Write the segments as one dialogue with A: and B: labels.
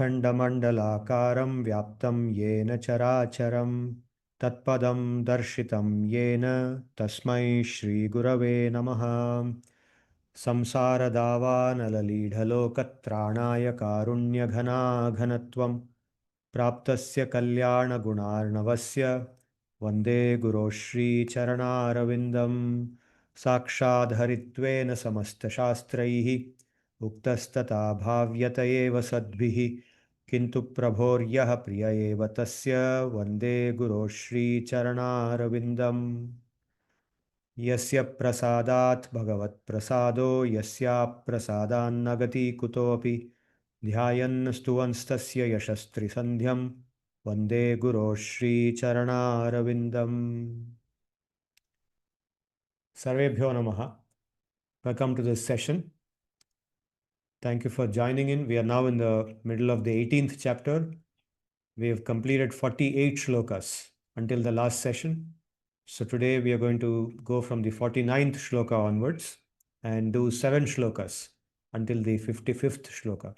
A: अखण्डमण्डलाकारं व्याप्तं येन चराचरं तत्पदं दर्शितं येन तस्मै श्रीगुरवे नमः। संसारदावानललीढलोकत्राणाय कारुण्यघनाघनत्वं प्राप्तस्य कल्याणगुणार्णवस्य वन्दे गुरो श्रीचरणारविन्दं। साक्षाद्धरित्वेन समस्तशास्त्रैः उक्तस्तथा भाव्यत एव सद्भिः किन्तु प्रभोर्यः प्रिय एव तस्य वन्दे गुरो श्रीचरणारविन्दम्। यस्य प्रसादात् भगवत्प्रसादो यस्याप्रसादान्न गति कुतोऽपि ध्यायन् स्तुवंस्तस्य यशस्त्रिसन्ध्यं वन्दे गुरो श्रीचरणारविन्दम्। Sarvebhyo Namaha. Welcome to this session. Thank you for joining in. We are now in the middle of the 18th chapter. We have completed 48 shlokas until the last session. So today we are going to go from the 49th shloka onwards and do 7 shlokas until the 55th shloka.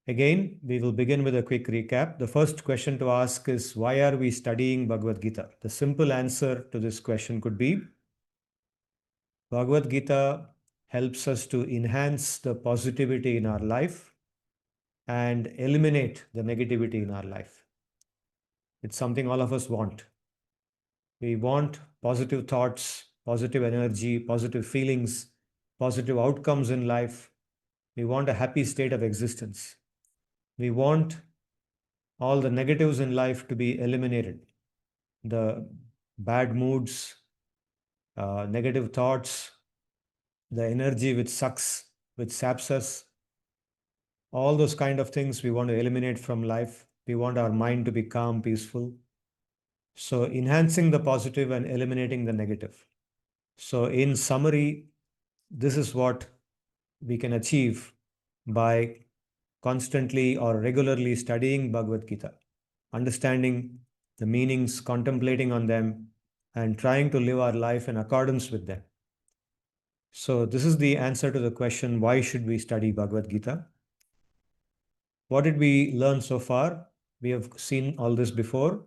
A: Again, we will begin with a quick recap. The first question to ask is, why are we studying Bhagavad-gita? The simple answer to this question could be, Bhagavad-gita helps us to enhance the positivity in our life and eliminate the negativity in our life. It's something all of us want. We want positive thoughts, positive energy, positive feelings, positive outcomes in life. We want a happy state of existence. We want all the negatives in life to be eliminated. The bad moods, negative thoughts, the energy which sucks, which saps us, all those kind of things we want to eliminate from life. We want our mind to be calm, peaceful. So enhancing the positive and eliminating the negative. So in summary, this is what we can achieve by constantly or regularly studying Bhagavad Gita, understanding the meanings, contemplating on them, and trying to live our life in accordance with them. So this is the answer to the question, why should we study Bhagavad Gita? What did we learn so far? We have seen all this before.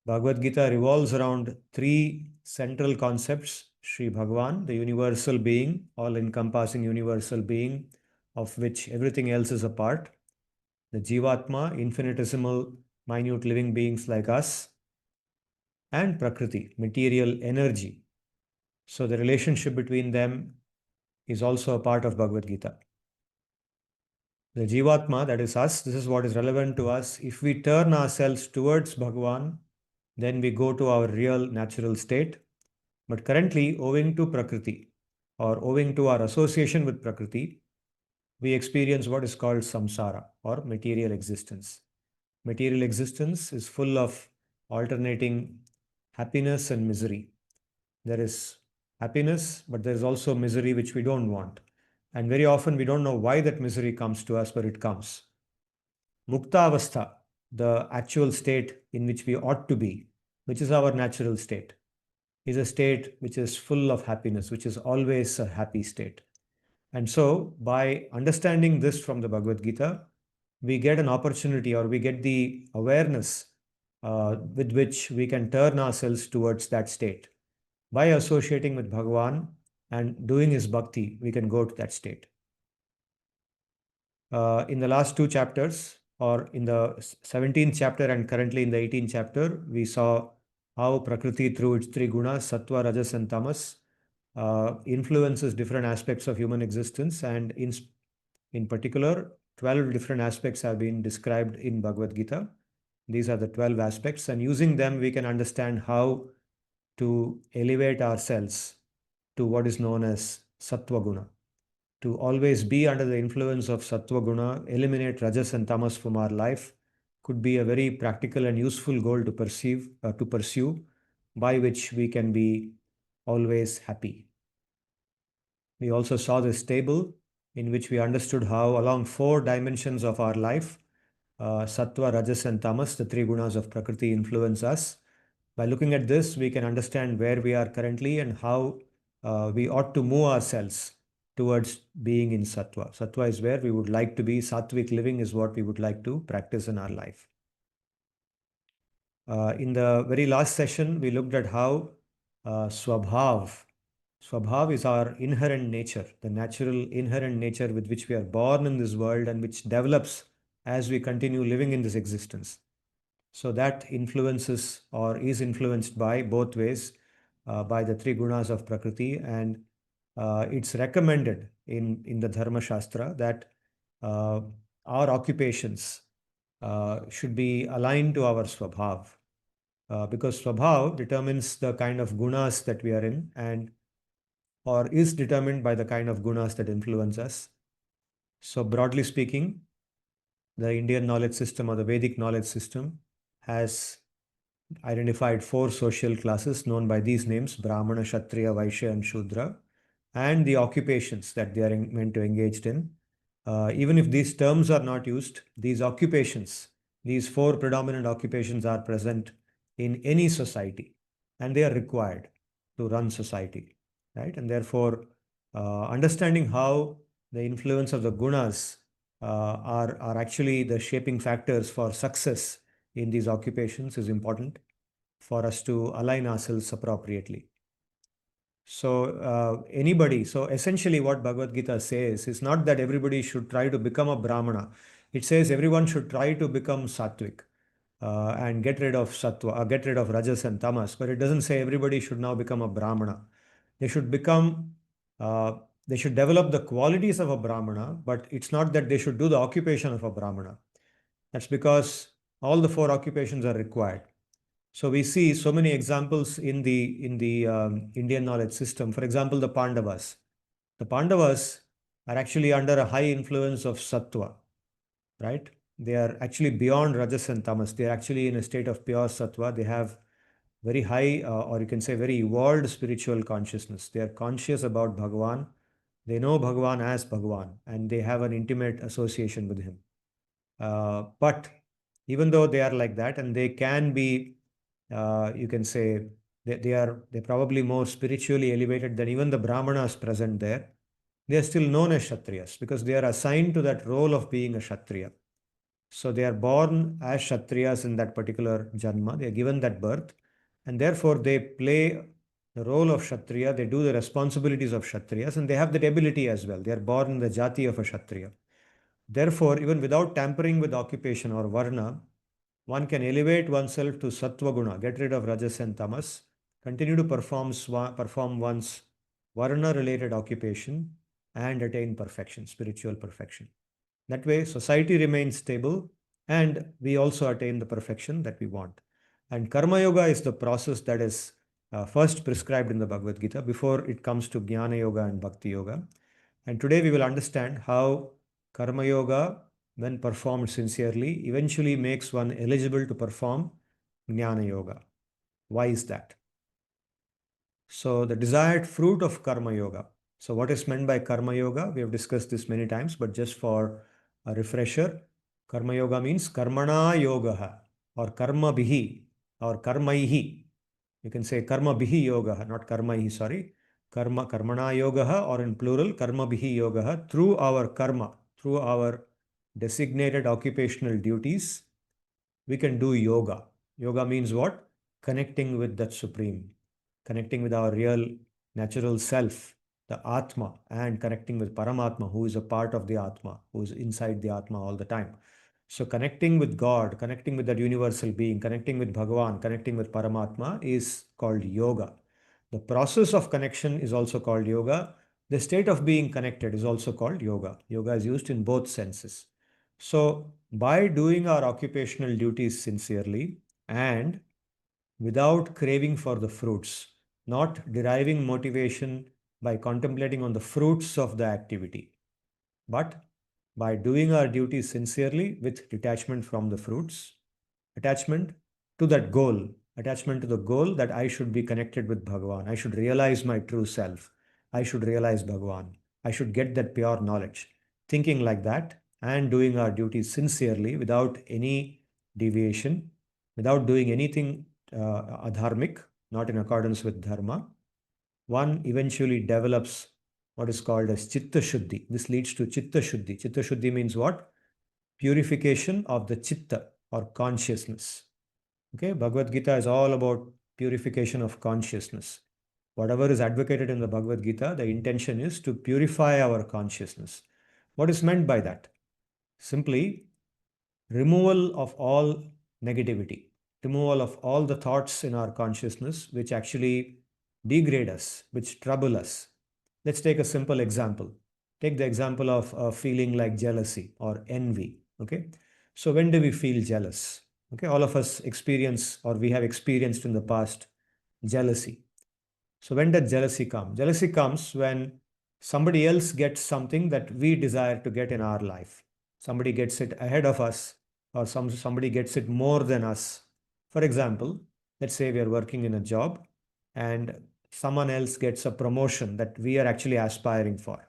A: Bhagavad Gita revolves around 3 central concepts. Sri Bhagavan, the universal being, all-encompassing universal being, of which everything else is a part. The Jivatma, infinitesimal, minute living beings like us. And Prakriti, material energy. So the relationship between them is also a part of Bhagavad Gita. The Jivatma, that is us, this is what is relevant to us. If we turn ourselves towards Bhagavan, then we go to our real natural state. But currently, owing to Prakriti, or owing to our association with Prakriti, we experience what is called samsara, or material existence. Material existence is full of alternating happiness and misery. There is happiness, but there is also misery which we don't want. And very often we don't know why that misery comes to us, but it comes. Mukta avastha, the actual state in which we ought to be, which is our natural state, is a state which is full of happiness, which is always a happy state. And so, by understanding this from the Bhagavad Gita, we get an opportunity, or we get the awareness with which we can turn ourselves towards that state. By associating with Bhagavan and doing his bhakti, we can go to that state. In the last 2 chapters, or in the 17th chapter and currently in the 18th chapter, we saw how Prakriti, through its 3 gunas, Sattva, Rajas and Tamas, influences different aspects of human existence, and in particular, 12 different aspects have been described in Bhagavad Gita. These are the 12 aspects, and using them we can understand how to elevate ourselves to what is known as Sattva Guna. To always be under the influence of Sattva Guna, eliminate Rajas and Tamas from our life, could be a very practical and useful goal to pursue, by which we can be always happy. We also saw this table in which we understood how along 4 dimensions of our life, Sattva, Rajas and Tamas, the 3 gunas of Prakriti, influence us. By looking at this, we can understand where we are currently and how we ought to move ourselves towards being in sattva. Sattva is where we would like to be. Sattvic living is what we would like to practice in our life. In the very last session, we looked at how svabhav is our inherent nature, the natural inherent nature with which we are born in this world and which develops as we continue living in this existence. So that influences or is influenced by both ways, by the three gunas of Prakriti, and it's recommended in the Dharma Shastra that uh, our occupations should be aligned to our swabhav, because swabhav determines the kind of gunas that we are in, and or is determined by the kind of gunas that influence us. So broadly speaking, the Indian knowledge system or the Vedic knowledge system has identified four social classes known by these names: Brahmana, Kshatriya, Vaishya, and Shudra, and the occupations that they are meant to engage in. Even if these terms are not used, these occupations, these four predominant occupations are present in any society, and they are required to run society, right? And therefore, understanding how the influence of the gunas are actually the shaping factors for success in these occupations is important for us to align ourselves appropriately. So essentially what Bhagavad Gita says is not that everybody should try to become a Brahmana. It says everyone should try to become Sattvic and get rid of Sattva, get rid of Rajas and Tamas. But it doesn't say everybody should now become a Brahmana. They should become, uh, they should develop the qualities of a Brahmana, but it's not that they should do the occupation of a Brahmana. That's because all the four occupations are required. So we see so many examples in the Indian knowledge system. For example, the Pandavas. The Pandavas are actually under a high influence of sattva, right? They are actually beyond rajas and tamas. They are actually in a state of pure sattva. They have very high, or you can say very evolved spiritual consciousness. They are conscious about Bhagavan. They know Bhagavan as Bhagavan, and they have an intimate association with him. But even though they are like that, and they can be, you can say, they're probably more spiritually elevated than even the Brahmanas present there. They are still known as Kshatriyas because they are assigned to that role of being a Kshatriya. So they are born as Kshatriyas in that particular Janma. They are given that birth, and therefore they play the role of Kshatriya. They do the responsibilities of Kshatriyas, and they have that ability as well. They are born in the Jati of a Kshatriya. Therefore, even without tampering with occupation or varna, one can elevate oneself to sattva guna, get rid of rajas and tamas, continue to perform one's varna related occupation, and attain perfection, spiritual perfection. That way, society remains stable and we also attain the perfection that we want. And Karma Yoga is the process that is first prescribed in the Bhagavad Gita before it comes to Jnana Yoga and Bhakti Yoga. And today we will understand how Karma Yoga, when performed sincerely, eventually makes one eligible to perform Jnana Yoga. Why is that? So, the desired fruit of Karma Yoga. So, what is meant by Karma Yoga? We have discussed this many times, but just for a refresher, Karma Yoga means Karmana Yoga or Karma Bihi or Karmaihi. You can say Karma Bihi Yoga, not Karmaihi, sorry. Karmana Yoga, or in plural, Karma Bihi Yoga, through our karma, through our designated occupational duties, we can do yoga. Yoga means what? Connecting with that Supreme, connecting with our real natural self, the Atma, and connecting with Paramatma, who is a part of the Atma, who is inside the Atma all the time. So, connecting with God, connecting with that universal being, connecting with Bhagavan, connecting with Paramatma is called yoga. The process of connection is also called yoga. The state of being connected is also called yoga. Yoga is used in both senses. So, by doing our occupational duties sincerely and without craving for the fruits, not deriving motivation by contemplating on the fruits of the activity, but by doing our duties sincerely with detachment from the fruits, attachment to that goal, attachment to the goal that I should be connected with Bhagavan. I should realize my true self. I should realize Bhagavan. I should get that pure knowledge. Thinking like that and doing our duties sincerely without any deviation, without doing anything adharmic, not in accordance with dharma, one eventually develops what is called as chitta shuddhi. This leads to chitta shuddhi. Chitta shuddhi means what? Purification of the chitta or consciousness. Okay, Bhagavad Gita is all about purification of consciousness. Whatever is advocated in the Bhagavad Gita, the intention is to purify our consciousness. What is meant by that? Simply removal of all negativity, removal of all the thoughts in our consciousness which actually degrade us, which trouble us. Let's take a simple example. Take the example of a feeling like jealousy or envy. Okay. So, when do we feel jealous? Okay. All of us experience or we have experienced in the past jealousy. So when does jealousy come? Jealousy comes when somebody else gets something that we desire to get in our life. Somebody gets it ahead of us, or somebody gets it more than us. For example, let's say we are working in a job and someone else gets a promotion that we are actually aspiring for.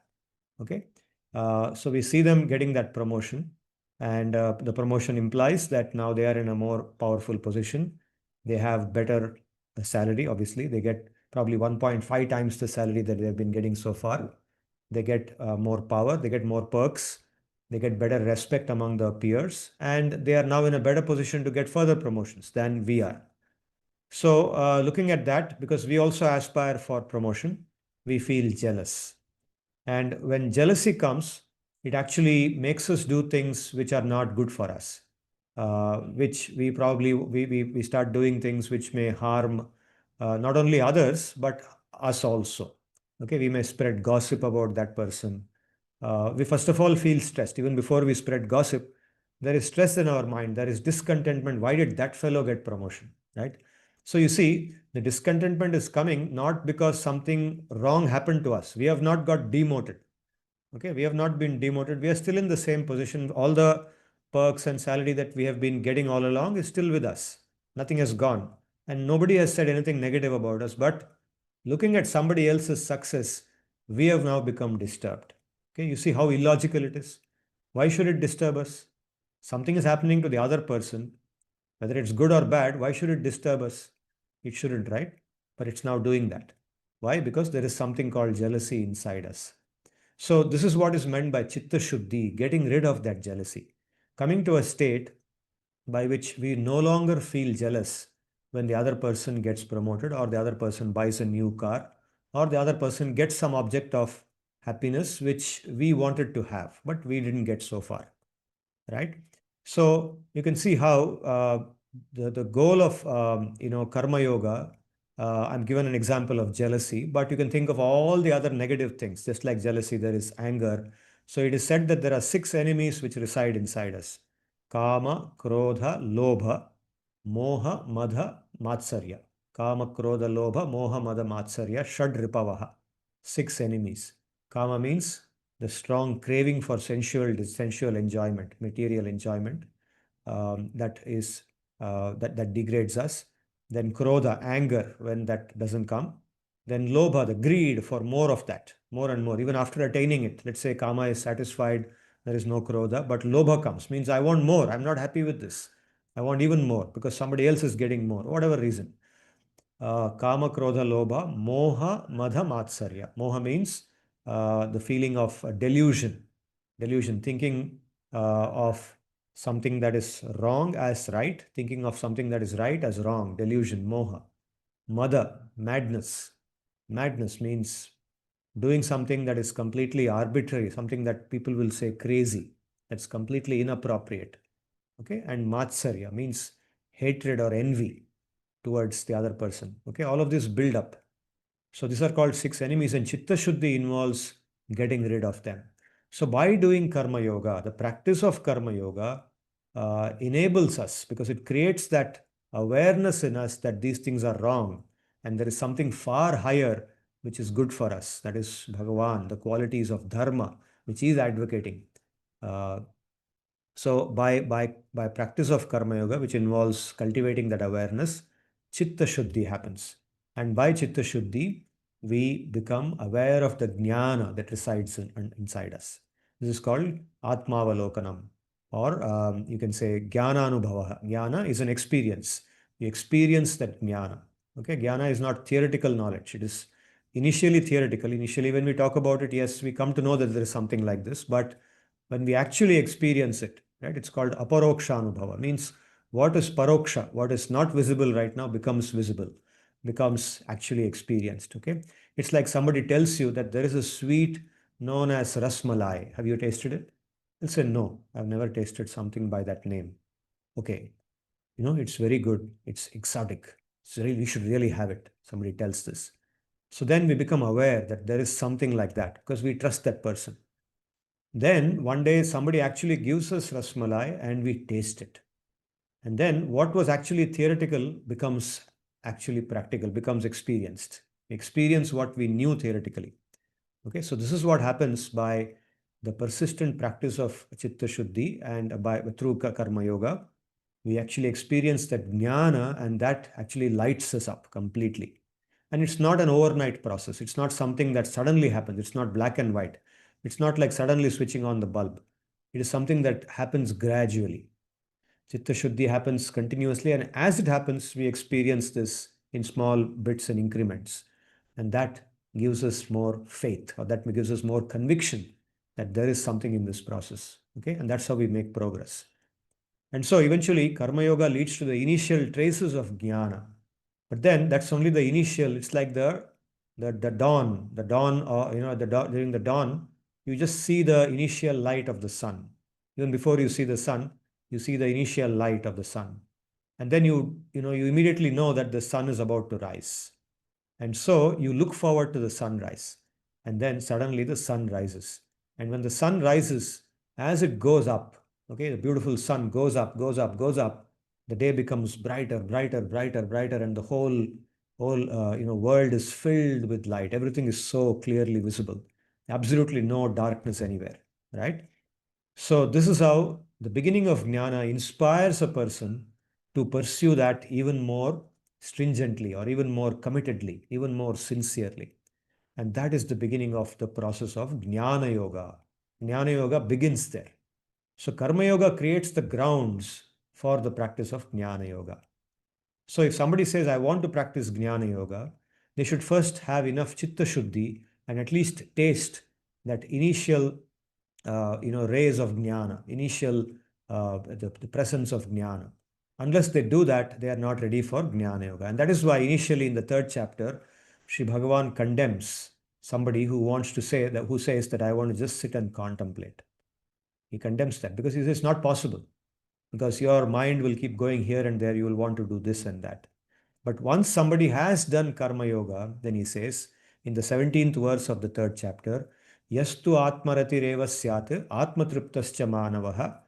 A: Okay. So we see them getting that promotion, and the promotion implies that now they are in a more powerful position. They have better salary, obviously. They get probably 1.5 times the salary that they've been getting so far. They get more power, they get more perks, they get better respect among the peers, and they are now in a better position to get further promotions than we are. So, looking at that, because we also aspire for promotion, we feel jealous. And when jealousy comes, it actually makes us do things which are not good for us, which we probably we start doing things which may harm not only others but us also. Okay, we may spread gossip about that person. We first of all feel stressed even before we spread gossip. There is stress in our mind. There is discontentment. Why did that fellow get promotion? Right. So you see, the discontentment is coming not because something wrong happened to us. We have not got demoted. Okay, we have not been demoted. We are still in the same position. All the perks and salary that we have been getting all along is still with us. Nothing has gone. And nobody has said anything negative about us. But looking at somebody else's success, we have now become disturbed. Okay, you see how illogical it is. Why should it disturb us? Something is happening to the other person, whether it's good or bad. Why should it disturb us? It shouldn't, right? But it's now doing that. Why? Because there is something called jealousy inside us. So, this is what is meant by chitta shuddhi, getting rid of that jealousy, coming to a state by which we no longer feel jealous when the other person gets promoted, or the other person buys a new car, or the other person gets some object of happiness which we wanted to have, but we didn't get so far, right? So you can see how the goal of karma yoga. I'm given an example of jealousy, but you can think of all the other negative things. Just like jealousy, there is anger. So it is said that there are 6 enemies which reside inside us: kama, krodha, lobha, moha, madha, matsarya. Kama, krodha, lobha, moha, madha, matsarya, shad ripavaha. 6 enemies. Kama means the strong craving for sensual enjoyment, material enjoyment, that is that degrades us. Then krodha, anger, when that doesn't come. Then lobha, the greed for more of that, more and more, even after attaining it. Let's say kama is satisfied, there is no krodha, but lobha comes, means I want more. I'm not happy with this. I want even more because somebody else is getting more, whatever reason. Kama, Krodha, Lobha, Moha, Madha, Matsarya. Moha means the feeling of delusion, delusion, thinking of something that is wrong as right, thinking of something that is right as wrong, delusion, Moha. Mada, madness. Madness means doing something that is completely arbitrary, something that people will say crazy, that's completely inappropriate. Okay, and Matsarya means hatred or envy towards the other person. Okay, all of this build up. So these are called 6 enemies, and Chitta Shuddhi involves getting rid of them. So by doing Karma Yoga, the practice of Karma Yoga enables us, because it creates that awareness in us that these things are wrong and there is something far higher which is good for us. That is Bhagavan, the qualities of Dharma, which he is advocating. Uh, so by practice of karma yoga, which involves cultivating that awareness, chitta shuddhi happens. And by chitta shuddhi, we become aware of the jnana that resides inside us. This is called atmavalokanam, or you can say jnana anubhava. Jnana is an experience. You experience that jnana. Okay, jnana is not theoretical knowledge. It is initially theoretical. Initially, when we talk about it, yes, we come to know that there is something like this. But when we actually experience it, right, it's called aparokshanubhava. Means what is paroksha, what is not visible right now becomes visible, becomes actually experienced. Okay. It's like somebody tells you that there is a sweet known as rasmalai. Have you tasted it? You'll say, no, I've never tasted something by that name. Okay. It's very good. It's exotic. You should really have it. Somebody tells this. So then we become aware that there is something like that because we trust that person. Then one day somebody actually gives us rasmalai and we taste it. And then what was actually theoretical becomes actually practical, becomes experienced. We experience what we knew theoretically. Okay, so this is what happens by the persistent practice of chitta shuddhi and through karma yoga. We actually experience that jnana and that actually lights us up completely. And it's not an overnight process. It's not something that suddenly happens. It's not black and white. It's not like suddenly switching on the bulb. It is something that happens gradually. Chitta Shuddhi happens continuously, and as it happens, we experience this in small bits and increments. And that gives us more faith, or that gives us more conviction that there is something in this process. Okay, and that's how we make progress. And so eventually, Karma Yoga leads to the initial traces of jnana. But then that's only the initial, it's like the dawn, or during the dawn, you just see the initial light of the sun. Even before you see the sun, you see the initial light of the sun. And then you immediately know that the sun is about to rise. And so you look forward to the sunrise. And then suddenly the sun rises. And when the sun rises, as it goes up, okay, the beautiful sun goes up, goes up, goes up, the day becomes brighter, brighter, brighter, brighter, and the whole world is filled with light. Everything is so clearly visible. Absolutely no darkness anywhere, right? So this is how the beginning of jnana inspires a person to pursue that even more stringently or even more committedly, even more sincerely. And that is the beginning of the process of jnana yoga. Jnana yoga begins there. So karma yoga creates the grounds for the practice of jnana yoga. So if somebody says, I want to practice jnana yoga, they should first have enough chitta shuddhi and at least taste that initial rays of jnana, initial the presence of jnana. Unless they do that, they are not ready for jnana yoga. And that is why initially in the third chapter, Sri Bhagavan condemns somebody who wants to say that, who says that I want to just sit and contemplate. He condemns that because he says it's not possible, because your mind will keep going here and there. You will want to do this and that. But once somebody has done karma yoga, then he says in the 17th verse of the third chapter, Yastu atmaratireva syat atmatriptascha manavaha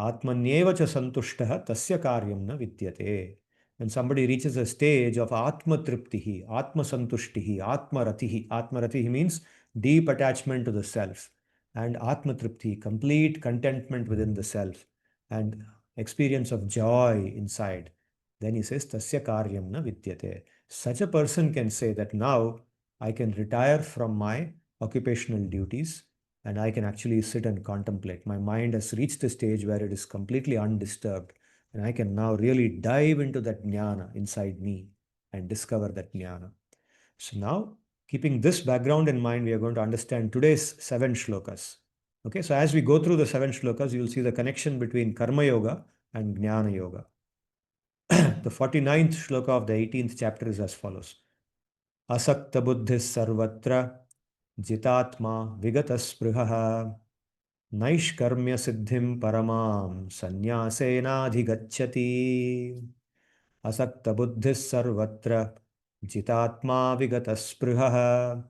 A: atmanyeva cha santushtaha tasya karyam na vidyate. When somebody reaches a stage of atmatriptihi, atmasantushtihi, atmaratihi, atmaratihi means deep attachment to the self, and atmatripti, complete contentment within the self, and experience of joy inside. Then he says, Tasya karyam na vidyate. Such a person can say that now I can retire from my occupational duties and I can actually sit and contemplate. My mind has reached a stage where it is completely undisturbed, and I can now really dive into that jnana inside me and discover that jnana. So now, keeping this background in mind, we are going to understand today's 7 shlokas. Okay, so as we go through the 7 shlokas, you will see the connection between karma yoga and jnana yoga. The 49th shloka of the 18th chapter is as follows. Asakta buddhis sarvatra jitatma vigatasprihaha naishkarmya siddhim paramam sanyasenadhigacchati. Asakta buddhis sarvatra jitatma vigatasprihaha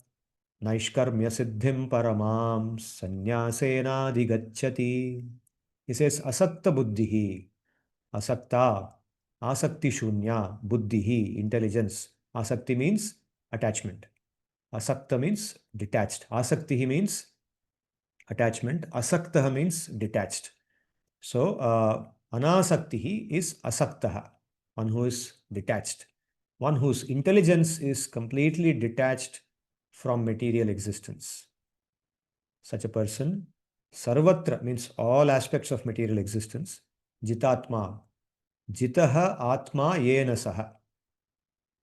A: naishkarmya siddhim paramam sanyasenadhigacchati. He says, asakta buddhihi. Asakta, asakti shunya, buddhihi, intelligence. Asakti means attachment. Asakta means detached. Asaktihi means attachment. Asaktaha means detached. So, anasaktihi is asaktaha, one who is detached. One whose intelligence is completely detached from material existence. Such a person, sarvatra means all aspects of material existence. Jitatma, jitaha atma yena saha.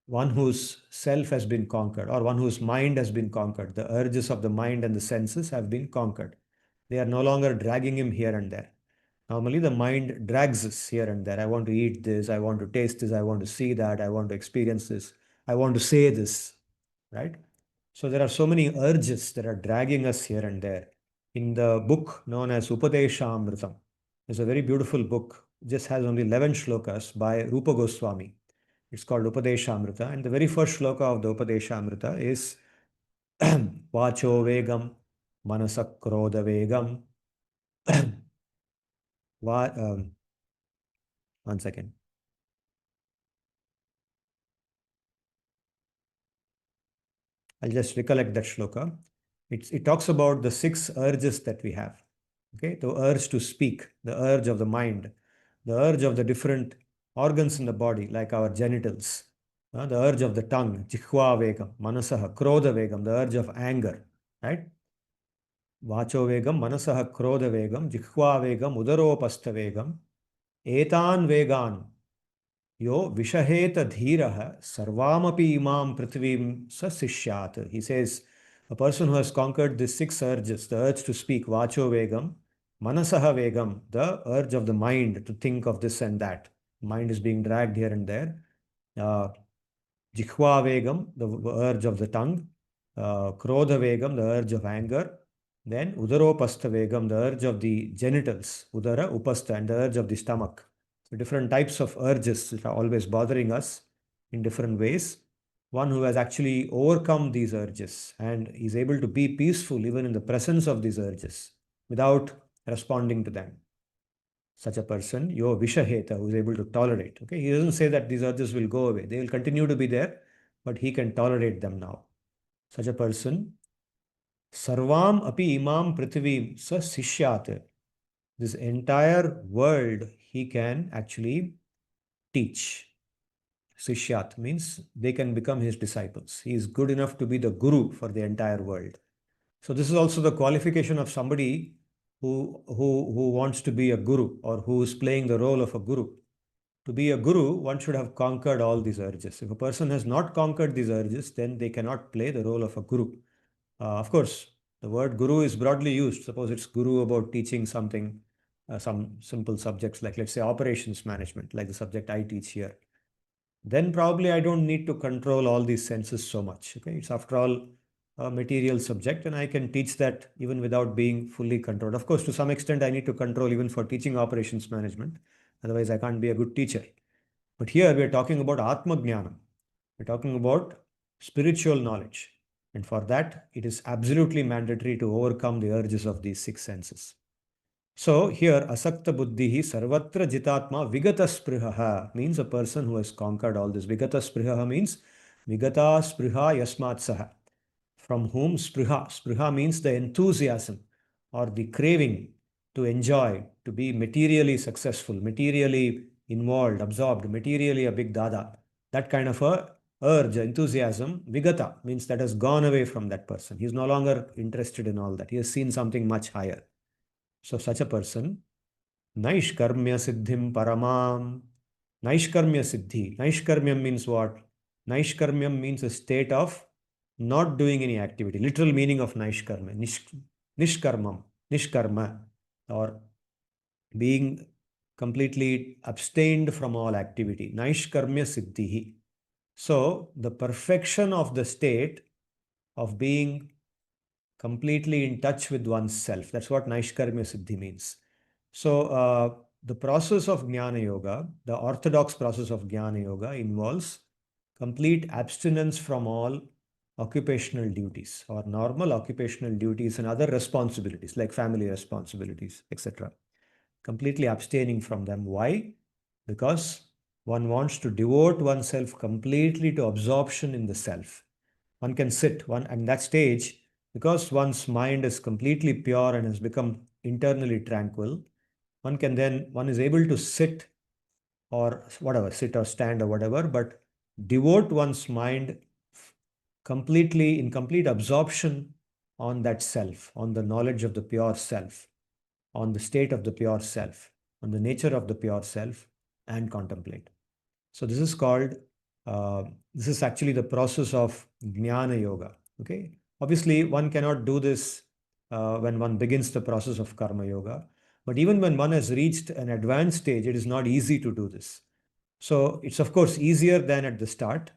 A: one whose self has been conquered, or one whose mind has been conquered. The urges of the mind and the senses have been conquered. They are no longer dragging him here and there. Normally, the mind drags us here and there. I want to eat this, I want to taste this, I want to see that, I want to experience this, I want to say this, right? So there are so many urges that are dragging us here and there. In the book known as Upadeshamritam, it's a very beautiful book. It just has only 11 shlokas by Rupa Goswami. It's called Upadeshamrita. And the very first shloka of the Upadeshamrita is Vacho Vegam, Manasa Krodha Vegam. One second. I'll just recollect that shloka. It talks about the six urges that we have. Okay, the urge to speak, the urge of the mind, the urge of the different organs in the body, like our genitals, the urge of the tongue, jihva vegam, manasaha, krodha vegam, the urge of anger, right? Vacho vegam, manasaha, krodha vegam, jihva vegam, udaropastha vegam, etan vegan, yo vishaheta dhiraha sarvamapi imam prithvim sa sishyat. He says, a person who has conquered these six urges, the urge to speak, vacho vegam, manasaha vegam, the urge of the mind to think of this and that. Mind is being dragged here and there. Uh, Jihva vegam, the urge of the tongue. Krodha vegam, the urge of anger. Then udaropastha vegam, the urge of the genitals. Udara, upastha, and the urge of the stomach. So different types of urges that are always bothering us in different ways. One who has actually overcome these urges and is able to be peaceful even in the presence of these urges without responding to them. Such a person, yo vishaheta, who is able to tolerate. Okay, he doesn't say that these urges will go away. They will continue to be there, but he can tolerate them now. Such a person, sarvam api imam prithivim sa sishyat. This entire world he can actually teach. Sishyat means they can become his disciples. He is good enough to be the guru for the entire world. So this is also the qualification of somebody who wants to be a guru, or who is playing the role of a guru. To be a guru, one should have conquered all these urges. If a person has not conquered these urges, then they cannot play the role of a guru. Of course, the word guru is broadly used. Suppose it's guru about teaching something, some simple subjects like, let's say, operations management, like the subject I teach here. Then probably I don't need to control all these senses so much. Okay, it's after all a material subject, and I can teach that even without being fully controlled. Of course, to some extent, I need to control even for teaching operations management. Otherwise, I can't be a good teacher. But here we are talking about Atma Jnanam. We're talking about spiritual knowledge. And for that, it is absolutely mandatory to overcome the urges of these six senses. So here, asakta buddhihi sarvatra jitatma vigata sprihaha means a person who has conquered all this. Vigata sprihaha means vigata spriha yasmat saha. From whom spriha. Spriha means the enthusiasm or the craving to enjoy, to be materially successful, materially involved, absorbed, materially a big dada. That kind of a urge, enthusiasm, vigata means that has gone away from that person. He is no longer interested in all that. He has seen something much higher. So such a person, Naishkarmya Siddhim Paramam. Naishkarmya Siddhi. Naishkarmyam means what? Naishkarmyam means a state of not doing any activity. Literal meaning of Naishkarmya. Nishkarmam. Nishkarma. Or being completely abstained from all activity. Naishkarmya Siddhi. So the perfection of the state of being completely in touch with oneself. That's what Naishkarmya Siddhi means. So, the process of Jnana Yoga, the orthodox process of Jnana Yoga, involves complete abstinence from all occupational duties, or normal occupational duties and other responsibilities like family responsibilities, etc. Completely abstaining from them. Why? Because one wants to devote oneself completely to absorption in the self. One can sit, one at that stage, because one's mind is completely pure and has become internally tranquil. One is able to sit, or whatever, sit or stand or whatever, but devote one's mind completely, in complete absorption on that self, on the knowledge of the pure self, on the state of the pure self, on the nature of the pure self, and contemplate. So this is called This is actually the process of Jnana Yoga. Okay, obviously one cannot do this when one begins the process of Karma Yoga, but even when one has reached an advanced stage, it is not easy to do this. So it's of course easier than at the start,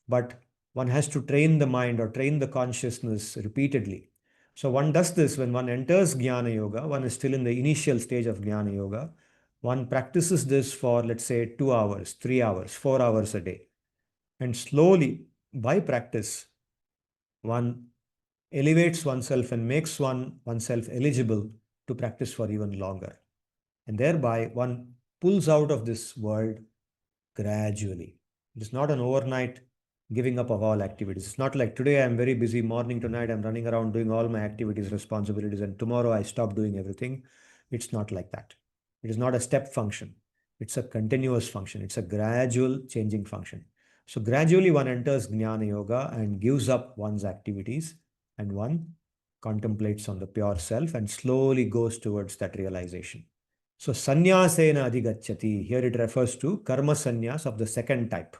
A: but one has to train the mind or train the consciousness repeatedly. So one does this when one enters Jnana Yoga, one is still in the initial stage of Jnana Yoga. One practices this for, let's say, 2 hours, 3 hours, 4 hours a day. And slowly, by practice, one elevates oneself and makes oneself eligible to practice for even longer. And thereby, one pulls out of this world gradually. It is not an overnight giving up of all activities. It's not like today I'm very busy, morning to night, I'm running around doing all my activities, responsibilities, and tomorrow I stop doing everything. It's not like that. It is not a step function. It's a continuous function. It's a gradual changing function. So gradually one enters Jnana Yoga and gives up one's activities, and one contemplates on the pure self and slowly goes towards that realization. So sannyasena adhigacchati, here it refers to karma sannyas of the second type.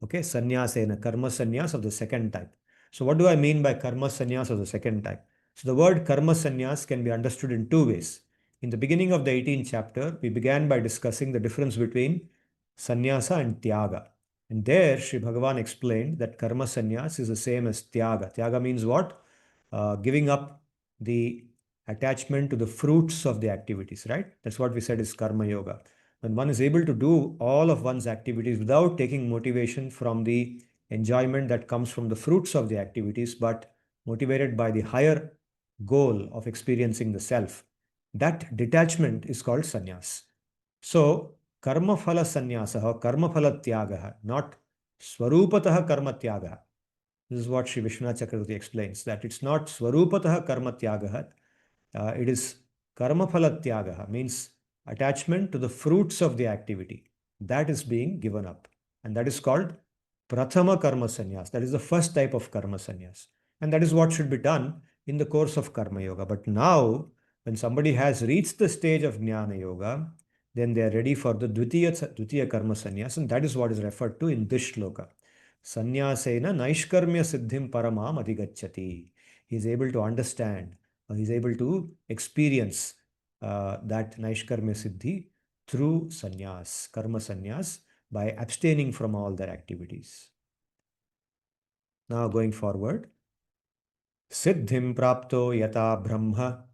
A: Okay, sannyasena, karma sannyas of the second type. So what do I mean by karma sannyas of the second type? So the word karma sannyas can be understood in two ways. In the beginning of the 18th chapter, we began by discussing the difference between sannyasa and tyaga. And there, Sri Bhagavan explained that karma sannyas is the same as tyaga. Tyaga means what? Giving up the attachment to the fruits of the activities, right? That's what we said is karma yoga. When one is able to do all of one's activities without taking motivation from the enjoyment that comes from the fruits of the activities, but motivated by the higher goal of experiencing the self, that detachment is called sannyas. So, karma phala sannyasa or karma phala tyagaha, not swarupatah karma tyagaha. This is what Sri Vishwanath Chakravarti explains, that it's not swarupatah karma tyagaha, it is karma phala tyagaha, means attachment to the fruits of the activity. That is being given up. And that is called prathama karma sannyas. That is the first type of karma sannyas. And that is what should be done in the course of karma yoga. But now, when somebody has reached the stage of jnana yoga, then they are ready for the dvitiya karma sannyas. And that is what is referred to in this shloka. Sannyasena naishkarmya siddhim paramam adhigacchati. He is able to understand, he is able to experience that naishkarmya siddhi through sannyas, karma sannyas, by abstaining from all their activities. Now going forward, siddhim prapto yata brahma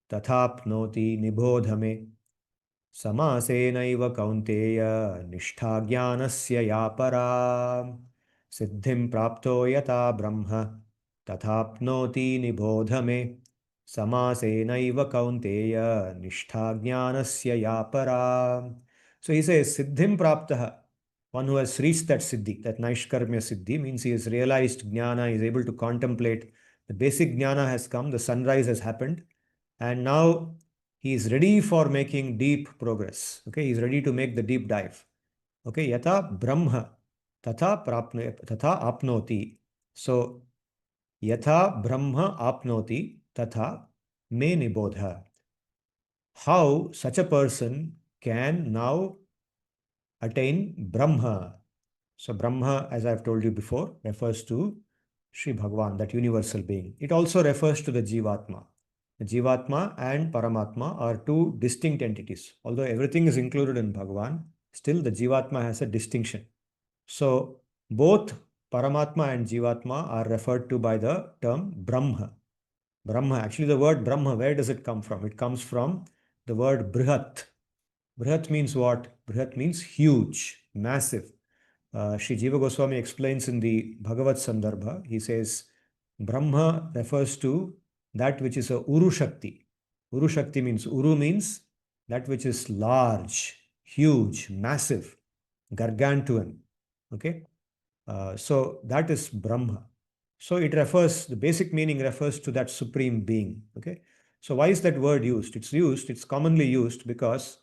A: tathapnoti nibodhame समासेनैव कौन्तेय निष्ठा ज्ञानस्य या परा सिद्धिं प्राप्तो यथा ब्रह्म तथाप्नोति निबोध मे समासेनैव कौन्तेय निष्ठा ज्ञानस्य या para. So he says siddhim praptah, one who has reached that siddhi, that naishkarmya siddhi, means he has realized jnana, he is able to contemplate. The basic jnana has come, the sunrise has happened, and now he is ready for making deep progress. Okay, he is ready to make the deep dive. Okay, yata brahma tatha apnoti. So yatha brahma apnoti tatha me nibodha. How such a person can now attain Brahma. So Brahma, as I've told you before, refers to Sri Bhagavan, that universal being. It also refers to the Jivatma. The Jivatma and Paramatma are two distinct entities. Although everything is included in Bhagavan, still the Jivatma has a distinction. So both Paramatma and Jivatma are referred to by the term Brahma. Brahma, actually the word Brahma, where does it come from? It comes from the word Brihat. Brihat means what? Brihat means huge, massive. Sri Jiva Goswami explains in the Bhagavad Sandarbha, he says, Brahma refers to that which is a Uru Shakti. Uru Shakti means, Uru means that which is large, huge, massive, gargantuan. Okay? So that is Brahma. So it refers, the basic meaning refers to that supreme being. Okay? So why is that word used? It's commonly used because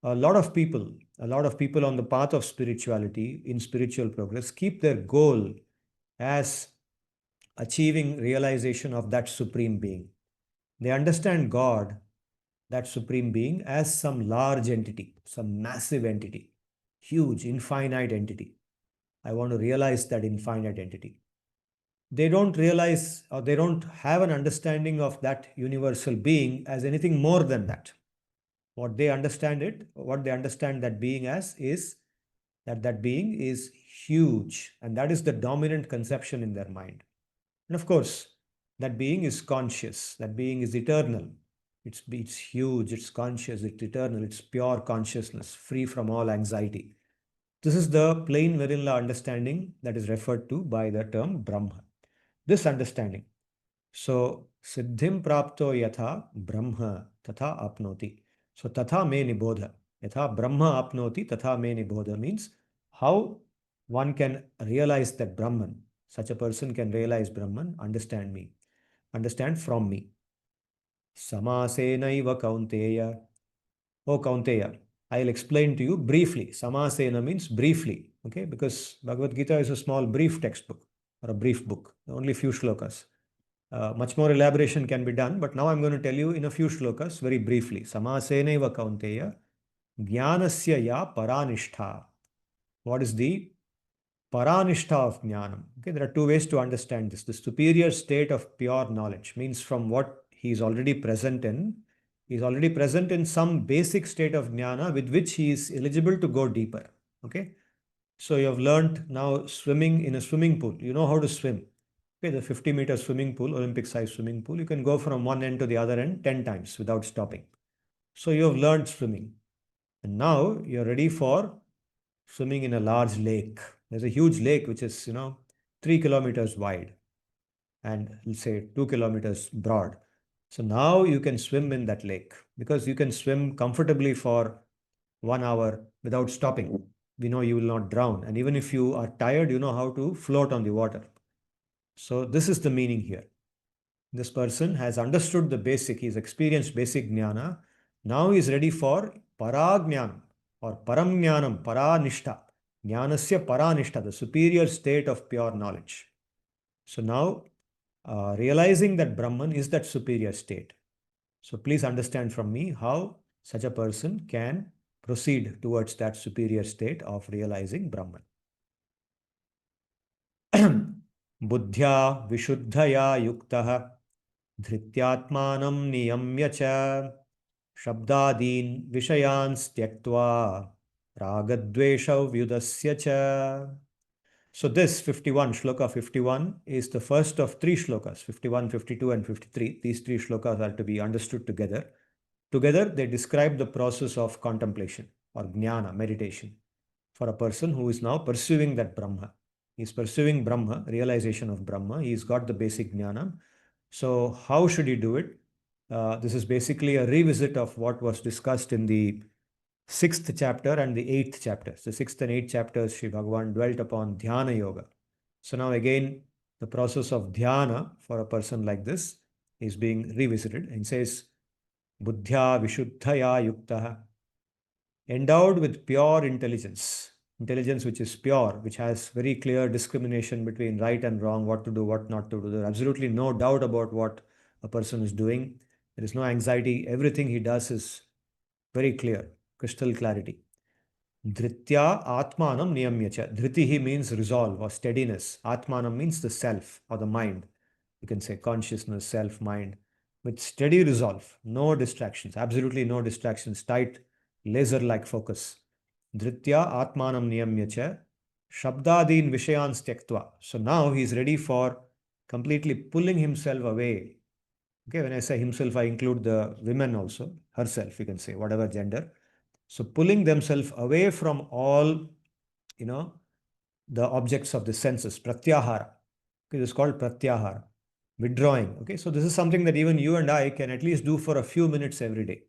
A: a lot of people, a lot of people on the path of spirituality, in spiritual progress, keep their goal as achieving realization of that supreme being. They understand God, that supreme being, as some large entity, some massive entity, huge, infinite entity. I want to realize that infinite entity. They don't realize, or they don't have an understanding of that universal being as anything more than that. What they understand that being as is that that being is huge, and that is the dominant conception in their mind. And of course, that being is conscious, that being is eternal. It's huge, it's conscious, it's eternal, it's pure consciousness, free from all anxiety. This is the plain vanilla understanding that is referred to by the term Brahma. This understanding. So, siddhim prapto yatha brahma tatha apnoti. So, tatha me nibodha. Yatha brahma apnoti tatha me nibodha means how one can realize that Brahman. Such a person can realize Brahman, understand me, understand from me. Samasenaiva kaunteya. Oh, Kaunteya, I'll explain to you briefly. Samasena means briefly, okay? Because Bhagavad Gita is a small, brief textbook or a brief book, only few shlokas. Much more elaboration can be done, but now I'm going to tell you in a few shlokas very briefly. Samasenaiva Kaunteya, Jnanasya ya Paranishtha. What is the Paranishtha of Jnanam? Okay, there are two ways to understand this. The superior state of pure knowledge means from what he is already present in. He is already present in some basic state of jnana with which he is eligible to go deeper. Okay, so you have learned now swimming in a swimming pool. You know how to swim. Okay, the 50-meter swimming pool, Olympic size swimming pool, you can go from one end to the other end 10 times without stopping. So you have learned swimming. And now you're ready for swimming in a large lake. There's a huge lake which is, 3 kilometers wide and let's say 2 kilometers broad. So now you can swim in that lake because you can swim comfortably for 1 hour without stopping. We know you will not drown. And even if you are tired, you know how to float on the water. So this is the meaning here. This person has understood the basic, he's experienced basic jnana. Now he is ready for parajnanam or paramjnanam, paranishta. Jnanasya paranishta, the superior state of pure knowledge. So now realizing that Brahman is that superior state. So please understand from me how such a person can proceed towards that superior state of realizing Brahman. Buddhya vishuddhaya yuktah धृत्यात्मानं नियम्य च शब्दादीन् विषयान् त्यक्त्वा रागद्वेषव्युदस्य च. So this 51, shloka 51 is the first of three shlokas, 51, 52 and 53. These three shlokas are to be understood together. Together they describe the process of contemplation or jnana, meditation, for a person who is now pursuing that Brahma. He is pursuing Brahma, realization of Brahma. He's got the basic jnana. So how should he do it? This is basically a revisit of what was discussed in the 6th chapter and the 8th chapters. The 6th and 8th chapters, Sri Bhagavan dwelt upon dhyana yoga. So now again, the process of dhyana for a person like this is being revisited and says, Buddhya vishuddhaya yuktah, endowed with pure intelligence, intelligence which is pure, which has very clear discrimination between right and wrong, what to do, what not to do. There's absolutely no doubt about what a person is doing. There is no anxiety. Everything he does is very clear, crystal clarity. Dhritya atmanam niyamyacha. Dhritihi means resolve or steadiness. Atmanam means the self or the mind. You can say consciousness, self, mind. With steady resolve, no distractions, absolutely no distractions, tight, laser-like focus. Dhritya atmanam niyamyacha. Shabdadin vishayan tyaktva. So now he is ready for completely pulling himself away. Okay, when I say himself, I include the women also, herself, you can say, whatever gender. So pulling themselves away from all, the objects of the senses, pratyahara. Okay, this is called pratyahara, withdrawing. Okay, so this is something that even you and I can at least do for a few minutes every day.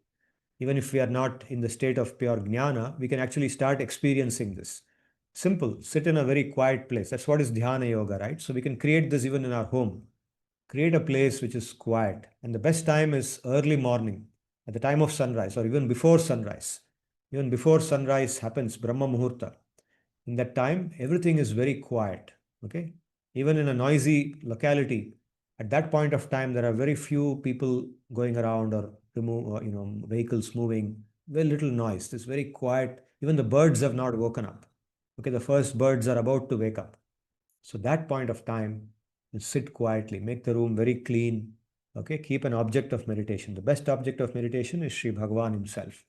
A: Even if we are not in the state of pure jnana, we can actually start experiencing this. Simple, sit in a very quiet place. That's what is dhyana yoga, right? So we can create this even in our home. Create a place which is quiet. And the best time is early morning, at the time of sunrise, or even before sunrise. Even before sunrise happens, Brahma Muhurta. In that time, everything is very quiet. Okay? Even in a noisy locality, at that point of time, there are very few people going around or vehicles moving, very little noise. It's very quiet. Even the birds have not woken up. Okay, the first birds are about to wake up. So that point of time, you sit quietly, make the room very clean. Okay, keep an object of meditation. The best object of meditation is Sri Bhagavan himself.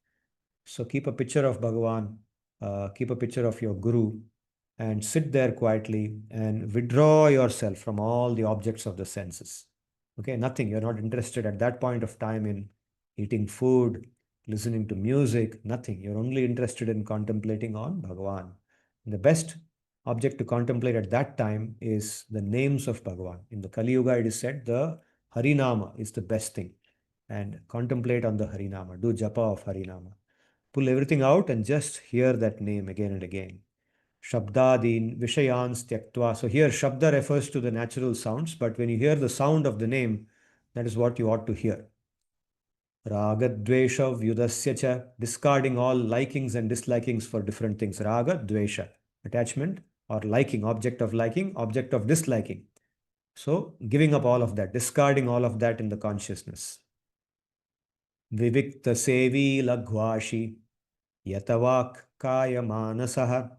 A: So keep a picture of Bhagavan, keep a picture of your Guru, and sit there quietly and withdraw yourself from all the objects of the senses. Okay, nothing. You're not interested at that point of time in eating food, listening to music, nothing. You're only interested in contemplating on Bhagavan. The best object to contemplate at that time is the names of Bhagavan. In the Kali Yuga, it is said the Harinama is the best thing. And contemplate on the Harinama. Do japa of Harinama. Pull everything out and just hear that name again and again. Shabdadin, Vishayans Tyaktva. So here Shabda refers to the natural sounds, but when you hear the sound of the name, that is what you ought to hear. Raga, Dvesha, Vyudasya cha, discarding all likings and dislikings for different things. Raga, Dvesha, attachment or liking, object of disliking. So giving up all of that, discarding all of that in the consciousness. Vivikta Sevi Lagvashi, Yatavak Kaya Manasaha,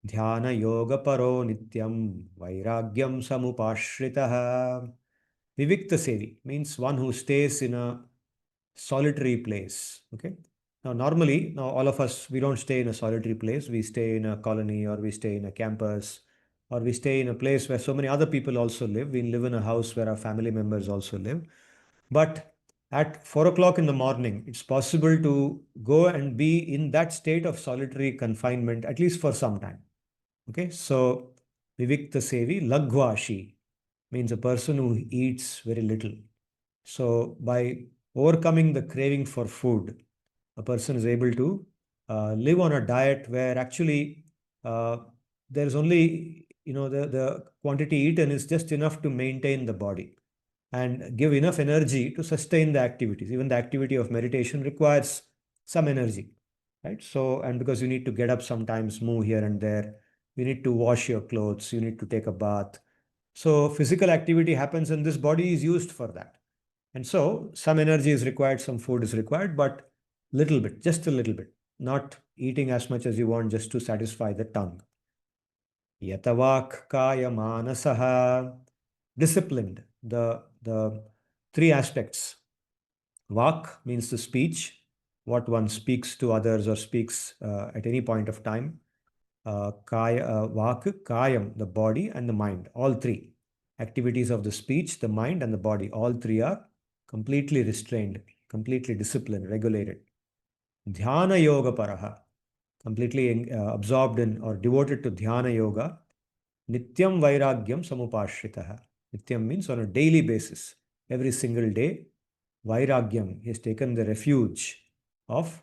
A: Dhyana Yoga Paro Nityam, Vairagyam Samupashritaha. Vivikta Sevi means one who stays in a solitary place. Okay. Now, all of us, we don't stay in a solitary place. We stay in a colony or we stay in a campus or we stay in a place where so many other people also live. We live in a house where our family members also live. But at 4 o'clock in the morning, it's possible to go and be in that state of solitary confinement, at least for some time. Okay, so Vivikta Sevi, Lagvashi means a person who eats very little. So by overcoming the craving for food, a person is able to live on a diet where actually uh, there's only, the quantity eaten is just enough to maintain the body and give enough energy to sustain the activities. Even the activity of meditation requires some energy, right? So, and because you need to get up sometimes, move here and there, you need to wash your clothes, you need to take a bath. So, physical activity happens and this body is used for that. And so, some energy is required, some food is required, but little bit, just a little bit, not eating as much as you want just to satisfy the tongue. Yatavak kaya manasaha, disciplined. The three aspects. Vak means the speech, what one speaks to others or speaks at any point of time. Vak, kayam, the body and the mind, all three. Activities of the speech, the mind and the body, all three are completely restrained, completely disciplined, regulated. Dhyana yoga paraha, completely absorbed in or devoted to dhyana yoga. Nityam Vairagyam Samupashritaha. Nityam means on a daily basis. Every single day, Vairagyam. He has taken the refuge of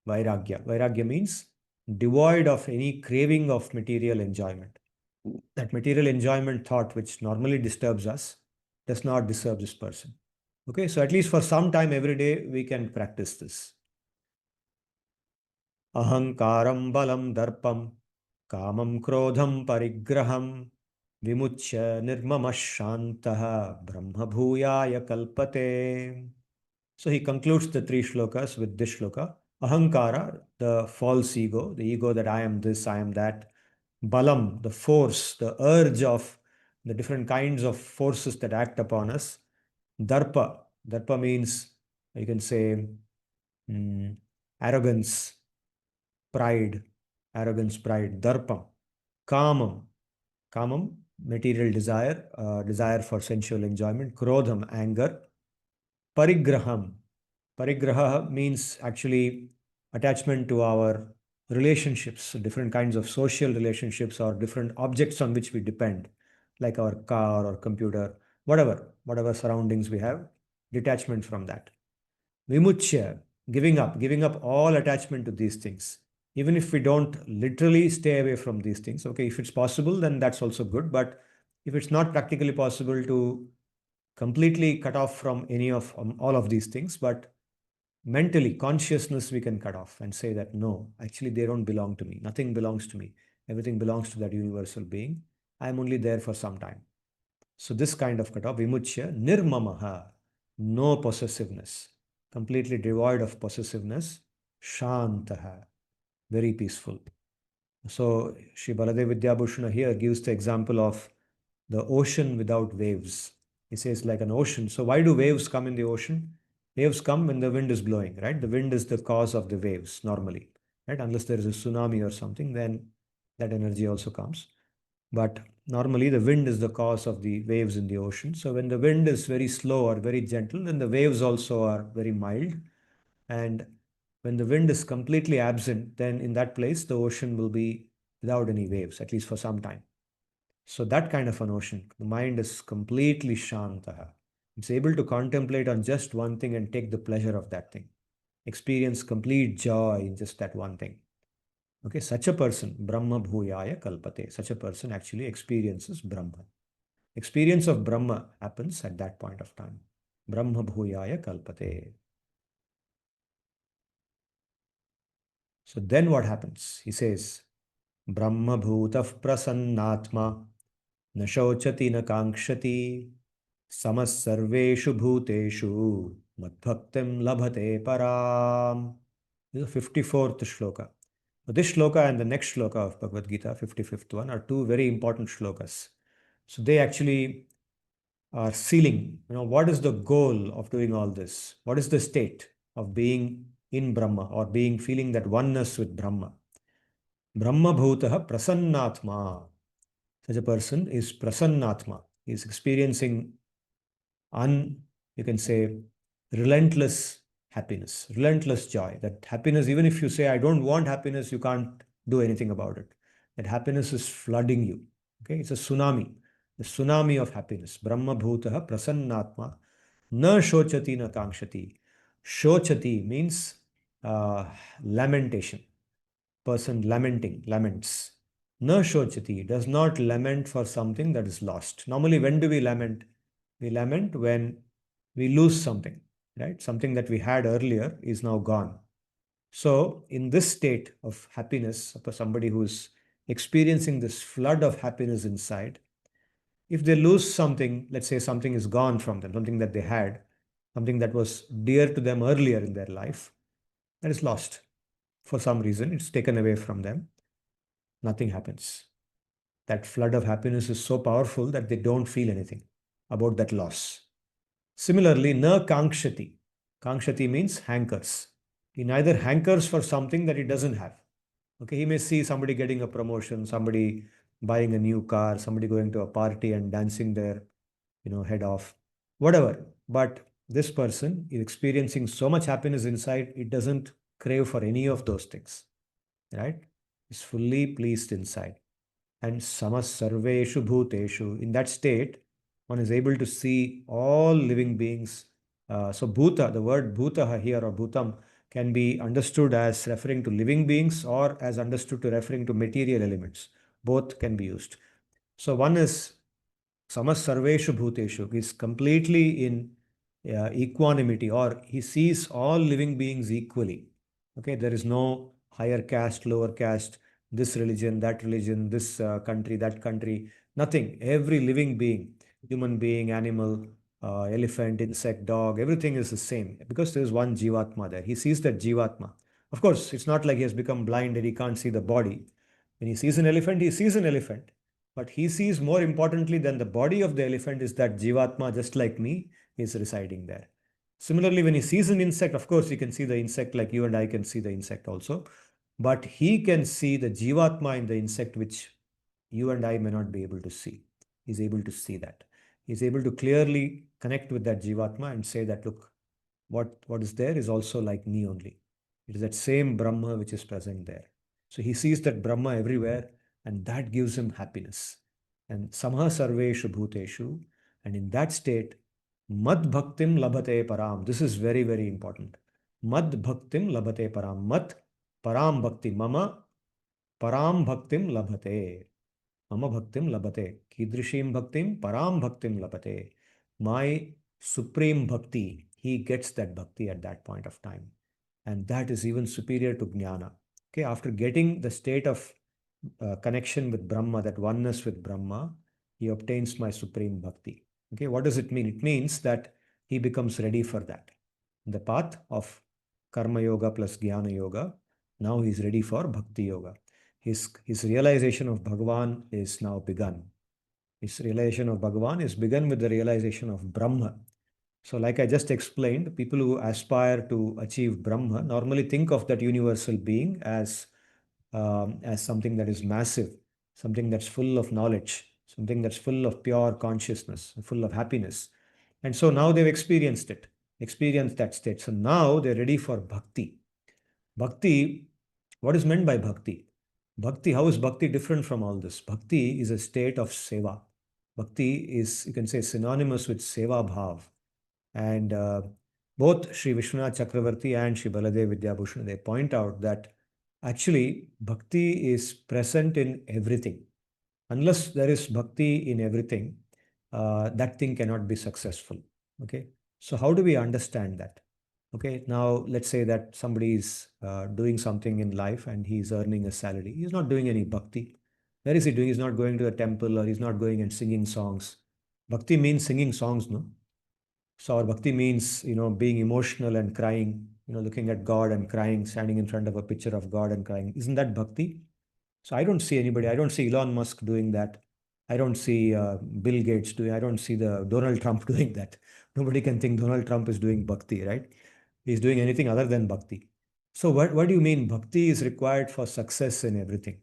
A: Vairagya. Vairagya means devoid of any craving of material enjoyment. That material enjoyment thought, which normally disturbs us, does not disturb this person. Okay, so at least for some time every day, we can practice this. Ahankaram balam darpam kamam krodham parigraham vimuchya nirmamashantah brahma bhuyaya kalpate. So he concludes the three shlokas with this shloka. Ahankara, the false ego, the ego that I am this, I am that. Balam, the force, the urge of the different kinds of forces that act upon us. Darpa, darpa means, you can say, arrogance, pride, arrogance, pride, darpam, kamam, kamam, material desire, desire for sensual enjoyment, krodham, anger, parigraham. Parigraha means actually attachment to our relationships, so different kinds of social relationships or different objects on which we depend, like our car or computer, whatever surroundings we have, detachment from that. Vimuchya, giving up all attachment to these things. Even if we don't literally stay away from these things, okay, if it's possible, then that's also good. But if it's not practically possible to completely cut off from any of all of these things, but mentally, consciousness we can cut off and say that no, actually, they don't belong to me. Nothing belongs to me. Everything belongs to that universal being. I'm only there for some time. So this kind of cutoff, vimuchya, nirmamaha, no possessiveness, completely devoid of possessiveness, shantaha, very peaceful. So Sri Baladev Vidyabhushana here gives the example of the ocean without waves. He says like an ocean. So why do waves come in the ocean? Waves come when the wind is blowing, right? The wind is the cause of the waves normally, right? Unless there is a tsunami or something, then that energy also comes. But normally the wind is the cause of the waves in the ocean. So when the wind is very slow or very gentle, then the waves also are very mild. And when the wind is completely absent, then in that place, the ocean will be without any waves, at least for some time. So that kind of an ocean, the mind is completely shantaha. It's able to contemplate on just one thing and take the pleasure of that thing. Experience complete joy in just that one thing. Okay, such a person, Brahma Bhuyaya Kalpate, such a person actually experiences Brahma. Experience of Brahma happens at that point of time. Brahma Bhuyaya Kalpate. So then what happens? He says, Brahma Bhutaf Prasannatma न शोचति न काङ्क्षति समः सर्वेषु भूतेषु मद्भक्तिं लभते पराम. This is the 54th shloka. So this shloka and the next shloka of Bhagavad Gita, 55th one, are two very important shlokas. So they actually are sealing, what is the goal of doing all this? What is the state of being in Brahma or feeling that oneness with Brahma? Brahma bhutaha prasannatma. Such a person is prasannatma. He is experiencing you can say, relentless happiness, relentless joy. That happiness, even if you say, I don't want happiness, you can't do anything about it. That happiness is flooding you. Okay, it's a tsunami, the tsunami of happiness. Brahma bhutaha prasannatma na shochati na kankshati. Shochati means lamentation. Person lamenting, laments. Na shochati does not lament for something that is lost. Normally, when do we lament? We lament when we lose something, right? Something that we had earlier is now gone. So, in this state of happiness, for somebody who's experiencing this flood of happiness inside, if they lose something, let's say something is gone from them, something that they had, something that was dear to them earlier in their life, that is lost. For some reason, it's taken away from them. Nothing happens. That flood of happiness is so powerful that they don't feel anything about that loss. Similarly, na kankshati. Kankshati means hankers. He neither hankers for something that he doesn't have. Okay, he may see somebody getting a promotion, somebody buying a new car, somebody going to a party and dancing their, head off, whatever. But this person is experiencing so much happiness inside, it doesn't crave for any of those things, right? It's fully pleased inside. And samas sarveshu bhuteshu. In that state, one is able to see all living beings. So bhuta, the word bhuta here or bhutam can be understood as referring to living beings or as understood to referring to material elements. Both can be used. So one is samas sarveshu bhuteshu. He is completely in equanimity, or he sees all living beings equally. Okay, there is no higher caste, lower caste, this religion, this country, that country, nothing. Every living being, human being, animal, elephant, insect, dog, everything is the same because there is one Jivatma there. He sees that Jivatma. Of course, it's not like he has become blind and he can't see the body. When he sees an elephant, he sees an elephant. But he sees more importantly than the body of the elephant is that Jivatma, just like me, is residing there. Similarly, when he sees an insect, of course, he can see the insect like you and I can see the insect also. But he can see the Jivatma in the insect, which you and I may not be able to see. He's able to see that. He's able to clearly connect with that Jivatma and say that, look, what is there is also like me only. It is that same Brahma which is present there. So he sees that Brahma everywhere, and that gives him happiness. And samha sarveshu bhuteshu, and in that state, mad bhaktim labhate param. This is very, very important. Mad bhaktim labhate param. Mat param bhakti. Mama param bhaktim labhate. Mama bhaktim labhate. Kidrishim bhaktim param bhaktim labhate. My supreme bhakti, he gets that bhakti at that point of time. And that is even superior to jnana. Okay, after getting the state of connection with Brahma, that oneness with Brahma, he obtains my supreme bhakti. Okay, what does it mean? It means that he becomes ready for that. The path of karma yoga plus jnana yoga, now he is ready for bhakti yoga. His realization of Bhagavan is now begun. His realization of Bhagavan is begun with the realization of Brahma. So, like I just explained, people who aspire to achieve Brahma normally think of that universal being as something that is massive, something that's full of knowledge, something that's full of pure consciousness, full of happiness. And so now they've experienced that state. So now they're ready for bhakti. Bhakti, what is meant by bhakti? Bhakti, how is bhakti different from all this? Bhakti is a state of seva. Bhakti is, you can say, synonymous with seva bhav. And both Sri Vishwanath Chakravarti and Sri Baladev Vidyabhushan, they point out that actually bhakti is present in everything. Unless there is bhakti in everything, that thing cannot be successful. Okay. So how do we understand that? Okay. Now let's say that somebody is doing something in life and he's earning a salary. He's not doing any bhakti. Where is he doing? He's not going to a temple or he's not going and singing songs. Bhakti means singing songs, no? So our bhakti means, being emotional and crying, looking at God and crying, standing in front of a picture of God and crying. Isn't that bhakti? So I don't see Elon Musk doing that. I don't see Bill Gates doing, I don't see the Donald Trump doing that. Nobody can think Donald Trump is doing bhakti, right? He's doing anything other than bhakti. So what do you mean? Bhakti is required for success in everything.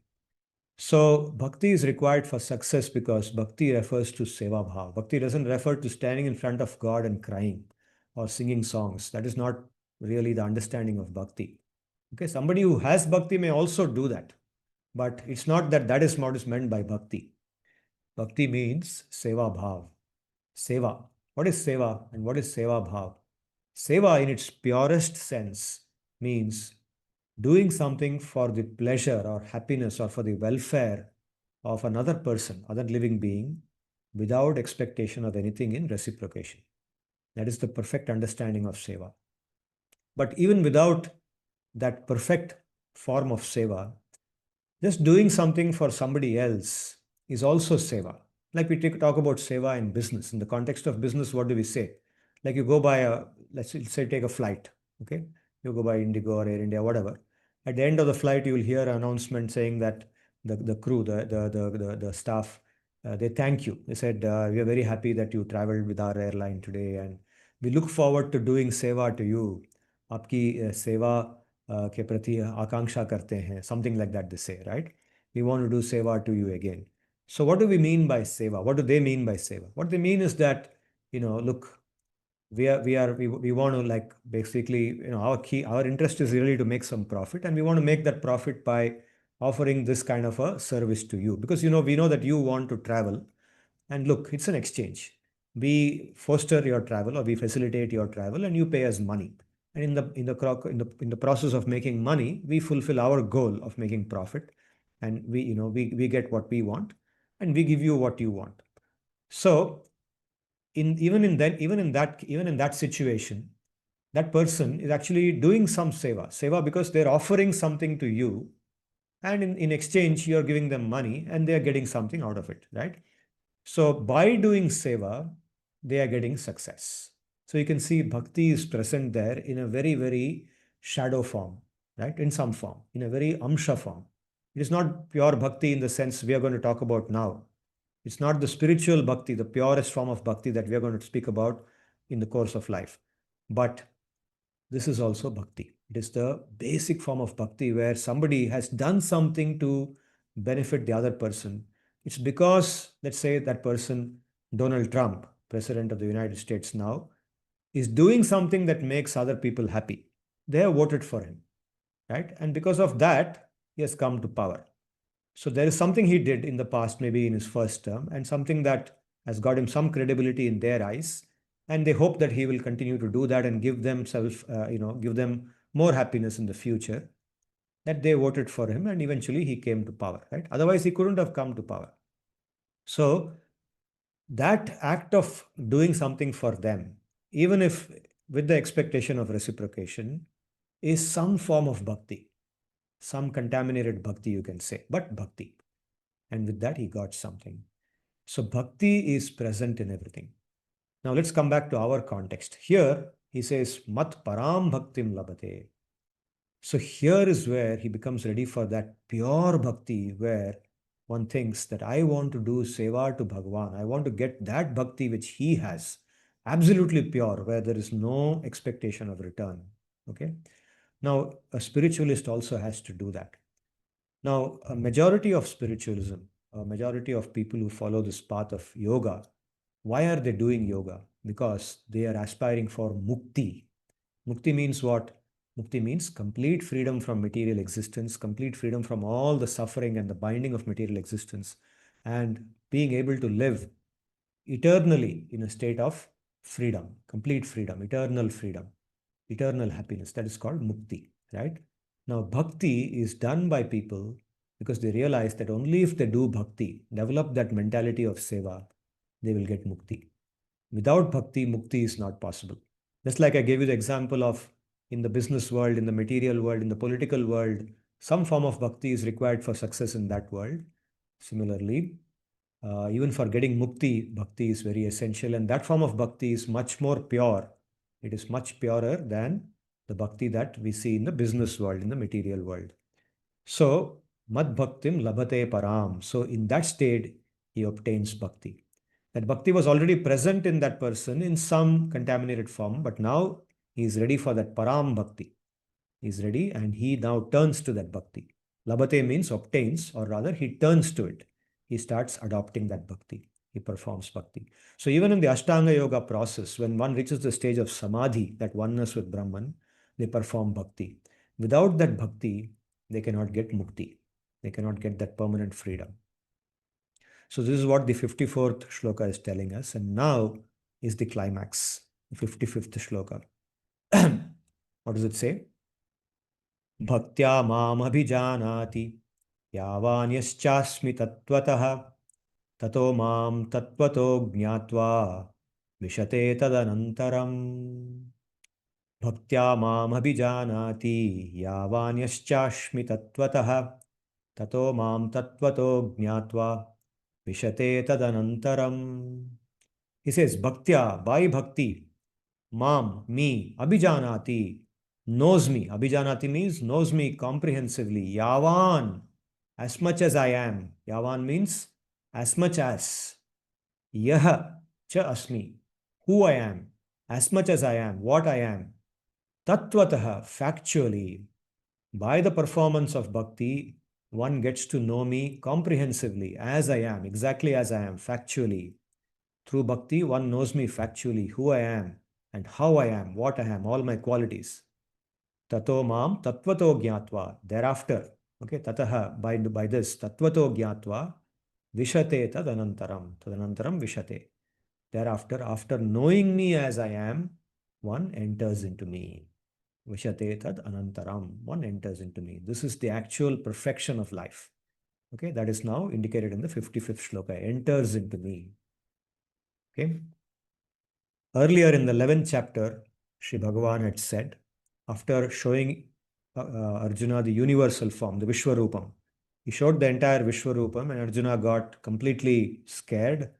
A: So bhakti is required for success because bhakti refers to seva bhav. Bhakti doesn't refer to standing in front of God and crying or singing songs. That is not really the understanding of bhakti. Okay, somebody who has bhakti may also do that, but it's not that that is what is meant by bhakti. Bhakti means seva bhav. Seva. What is seva and what is seva bhav? Seva in its purest sense means doing something for the pleasure or happiness or for the welfare of another person, other living being, without expectation of anything in reciprocation. That is the perfect understanding of seva. But even without that perfect form of seva, just doing something for somebody else is also seva. Like we talk about seva in business. In the context of business, what do we say? Like you go by let's say take a flight, okay? You go by Indigo or Air India, whatever. At the end of the flight, you will hear an announcement saying that the crew, the staff, they thank you. They said, we are very happy that you traveled with our airline today and we look forward to doing seva to you. आपकी सेवा के प्रति आकांक्षा करते हैं, something like that they say, right? We want to do seva to you again. So what do we mean by seva? What do they mean by seva? What they mean is that, look, we want to, like, basically, our interest is really to make some profit, and we want to make that profit by offering this kind of a service to you, because we know that you want to travel, and look, it's an exchange. We foster your travel, or we facilitate your travel, and you pay us money. And in the process of making money, we fulfill our goal of making profit, and we get what we want, and we give you what you want. So even in that situation, that person is actually doing some seva because they're offering something to you, and in exchange you're giving them money and they are getting something out of it, right? So by doing seva, they are getting success. So you can see bhakti is present there in a very, very shadow form, right? In some form, in a very amsha form. It is not pure bhakti in the sense we are going to talk about now. It's not the spiritual bhakti, the purest form of bhakti that we are going to speak about in the course of life. But this is also bhakti. It is the basic form of bhakti where somebody has done something to benefit the other person. It's because, let's say, that person, Donald Trump, President of the United States now, is doing something that makes other people happy. They have voted for him, right? And because of that, he has come to power. So there is something he did in the past, maybe in his first term, and something that has got him some credibility in their eyes. And they hope that he will continue to do that and give them more happiness in the future. That they voted for him, and eventually he came to power, right? Otherwise, he couldn't have come to power. So that act of doing something for them, even if with the expectation of reciprocation, is some form of bhakti, some contaminated bhakti, you can say, but bhakti. And with that, he got something. So bhakti is present in everything. Now let's come back to our context. Here, he says, mat param bhaktim labate. So here is where he becomes ready for that pure bhakti, where one thinks that I want to do seva to Bhagavan. I want to get that bhakti which he has, absolutely pure, where there is no expectation of return. Okay. Now, a spiritualist also has to do that. Now, a majority of spiritualism, a majority of people who follow this path of yoga, why are they doing yoga? Because they are aspiring for mukti. Mukti means what? Mukti means complete freedom from material existence, complete freedom from all the suffering and the binding of material existence, and being able to live eternally in a state of freedom, complete freedom, eternal happiness. That is called mukti, right? Now, bhakti is done by people because they realize that only if they do bhakti, develop that mentality of seva, they will get mukti. Without bhakti, mukti is not possible. Just like I gave you the example of in the business world, in the material world, in the political world, some form of bhakti is required for success in that world. Similarly, even for getting mukti, bhakti is very essential, and that form of bhakti is much more pure. It is much purer than the bhakti that we see in the business world, in the material world. So, mad bhaktim labhate param. So, in that state, he obtains bhakti. That bhakti was already present in that person in some contaminated form, but now he is ready for that param bhakti. He is ready and he now turns to that bhakti. Labhate means obtains, or rather, he turns to it. He starts adopting that bhakti. He performs bhakti. So, even in the Ashtanga Yoga process, when one reaches the stage of samadhi, that oneness with Brahman, they perform bhakti. Without that bhakti, they cannot get mukti. They cannot get that permanent freedom. So, this is what the 54th shloka is telling us. And now is the climax, the 55th shloka. What does it say? Bhaktya mam abhijanati yavanyaschaस्मि तत्त्वतः ततो मां तत्त्वतो ज्ञात्वा विशते तदनन्तरम् भक्त्या माम् अभिजानाति यावान्यश्चास्मि तत्त्वतः ततो मां तत्त्वतो ज्ञात्वा विशते तदनन्तरम्. He says, Bhaktya, by bhakti, Mam, me, Abhijanati, knows me. Abhijanati means knows me comprehensively. Yavan, as much as I am. Yavan means as much as. Yah, cha asmi, who I am, as much as I am, what I am. Tattvataha, factually. By the performance of bhakti, one gets to know me comprehensively, as I am, exactly as I am, factually. Through bhakti, one knows me factually, who I am and how I am, what I am, all my qualities. Tato mam tattvato gyatva. Thereafter, okay, tataha, by this, tattvato gyatva, vishate tadanantaram. Tadanantaram vishate. Thereafter, after knowing me as I am, one enters into me. Vishate tad anantaram. One enters into me. This is the actual perfection of life. Okay, that is now indicated in the 55th shloka. Enters into me. Okay. Earlier in the 11th chapter, Sri Bhagavan had said, after showing Arjuna the universal form, the Vishwarupam, he showed the entire Vishwarupam, and Arjuna got completely scared,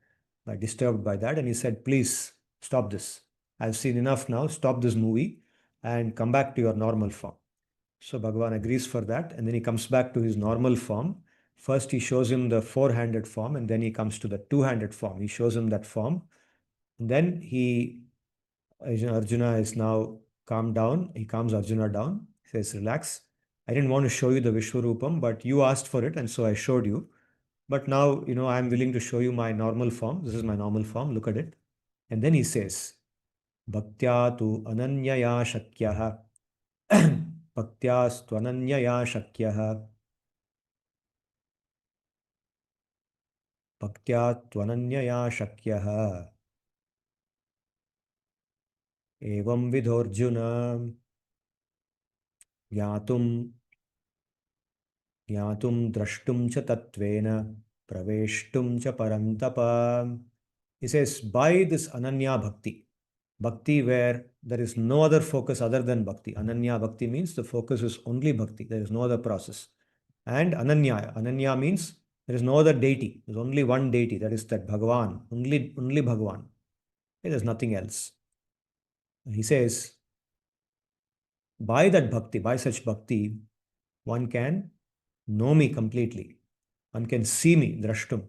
A: disturbed by that, and he said, please stop this. I've seen enough now, stop this movie and come back to your normal form. So Bhagavan agrees for that, and then he comes back to his normal form. First, he shows him the four-handed form, and then he comes to the two-handed form. He shows him that form. And then Arjuna is now calmed down. He calms Arjuna down. He says, relax. I didn't want to show you the Vishwarupam, but you asked for it, and so I showed you. But now, I'm willing to show you my normal form. This is my normal form. Look at it. And then he says, Bhaktya tu ananyaya shakyah. Bhaktya stvananyaya shakyah. Bhaktya tvananyaya shakyah. Evam vidhorjuna ज्ञातुं द्रष्टुं च तत्वेन praveshtum cha parantapa. He says, by this ananya bhakti, bhakti where there is no other focus other than bhakti. Ananya bhakti means the focus is only bhakti. There is no other process. And ananya means there is no other deity. There is only one deity. That is that Bhagavan. Only Bhagavan. Okay, there is nothing else. He says, by that bhakti, by such bhakti, one can know me completely. One can see me, drashtum,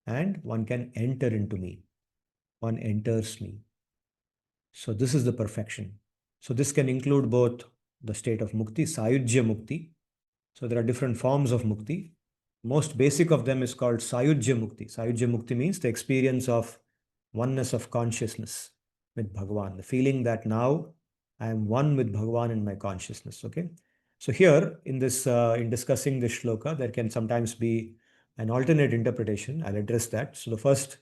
A: and one can enter into me. One enters me. So this is the perfection. So this can include both the state of mukti, sayujya mukti. So there are different forms of mukti. Most basic of them is called sayujya mukti. Sayujya mukti means the experience of oneness of consciousness with Bhagavan, the feeling that now I am one with Bhagavan in my consciousness. Okay. So here in this, in discussing this shloka, there can sometimes be an alternate interpretation. I'll address that. So the first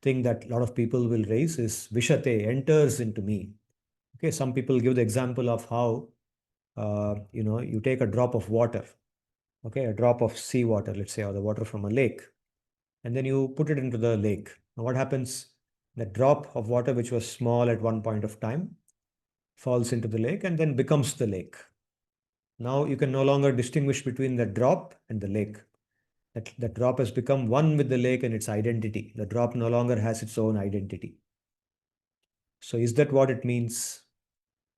A: thing that a lot of people will raise is Vishate, enters into me. Okay, some people give the example of how you take a drop of water, okay, a drop of sea water, let's say, or the water from a lake, and then you put it into the lake. Now, what happens? The drop of water, which was small at one point of time, falls into the lake and then becomes the lake. Now you can no longer distinguish between the drop and the lake. That drop has become one with the lake and its identity. The drop no longer has its own identity. So is that what it means?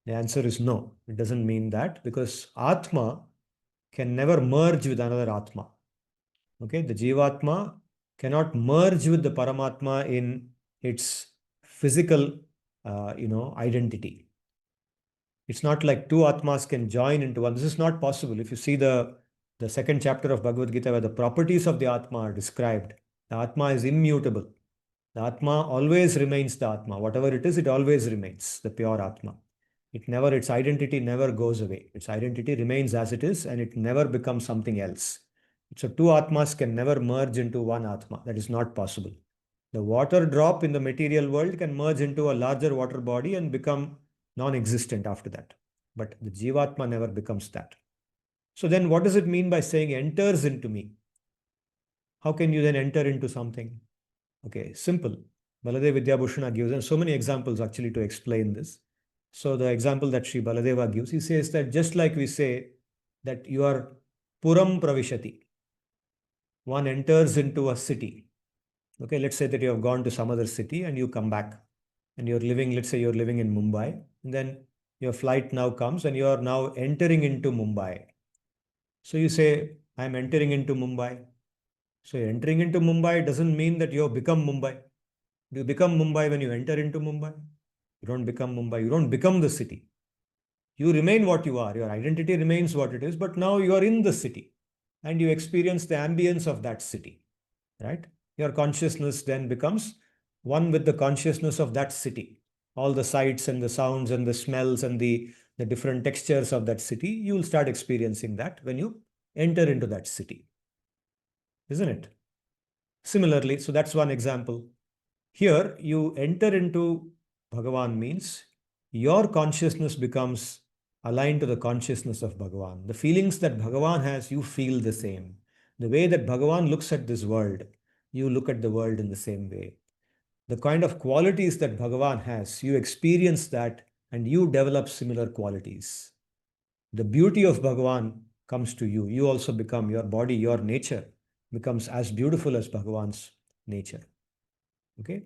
A: The answer is no. It doesn't mean that, because Atma can never merge with another Atma. Okay, the Jivatma cannot merge with the Paramatma in its physical, identity. It's not like two Atmas can join into one. This is not possible. If you see the second chapter of Bhagavad Gita, where the properties of the Atma are described, the Atma is immutable. The Atma always remains the Atma. Whatever it is, it always remains the pure Atma. Its identity never goes away. Its identity remains as it is, and it never becomes something else. So two Atmas can never merge into one Atma. That is not possible. The water drop in the material world can merge into a larger water body and become non-existent after that. But the Jivatma never becomes that. So then what does it mean by saying enters into me? How can you then enter into something? Okay, simple. Baladev Vidyabhushana gives, and so many examples actually to explain this. So the example that Sri Baladeva gives, he says that just like we say that you are Puram Pravishati, one enters into a city. Okay, let's say that you have gone to some other city and you come back and you're living, let's say you're living in Mumbai, and then your flight now comes and you are now entering into Mumbai. So you say, I'm entering into Mumbai. So entering into Mumbai doesn't mean that you have become Mumbai. You become Mumbai when you enter into Mumbai. You don't become Mumbai. You don't become the city. You remain what you are. Your identity remains what it is, but now you are in the city and you experience the ambience of that city, right? Your consciousness then becomes one with the consciousness of that city. All the sights and the sounds and the smells and the different textures of that city, you will start experiencing that when you enter into that city, isn't it? Similarly, so that's one example. Here, you enter into Bhagavan means your consciousness becomes aligned to the consciousness of Bhagavan. The feelings that Bhagavan has, you feel the same. The way that Bhagavan looks at this world, you look at the world in the same way. The kind of qualities that Bhagavan has, you experience that and you develop similar qualities. The beauty of Bhagavan comes to you. You also become, your body, your nature becomes as beautiful as Bhagavan's nature. Okay?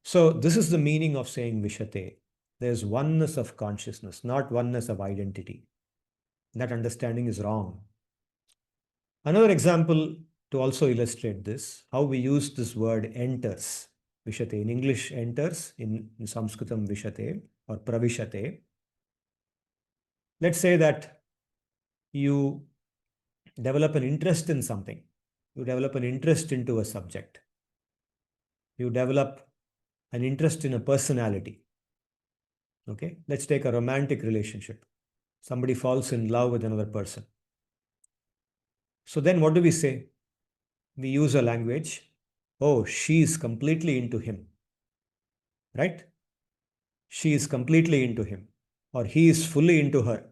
A: So this is the meaning of saying Vishate. There's oneness of consciousness, not oneness of identity. That understanding is wrong. Another example to also illustrate this, how we use this word enters. Vishate. In English, enters. In Sanskritam, Vishate or Pravishate. Let's say that you develop an interest in something. You develop an interest into a subject. You develop an interest in a personality. Okay, let's take a romantic relationship. Somebody falls in love with another person. So then what do we say? We use a language. Oh, she is completely into him, right? She is completely into him, or he is fully into her.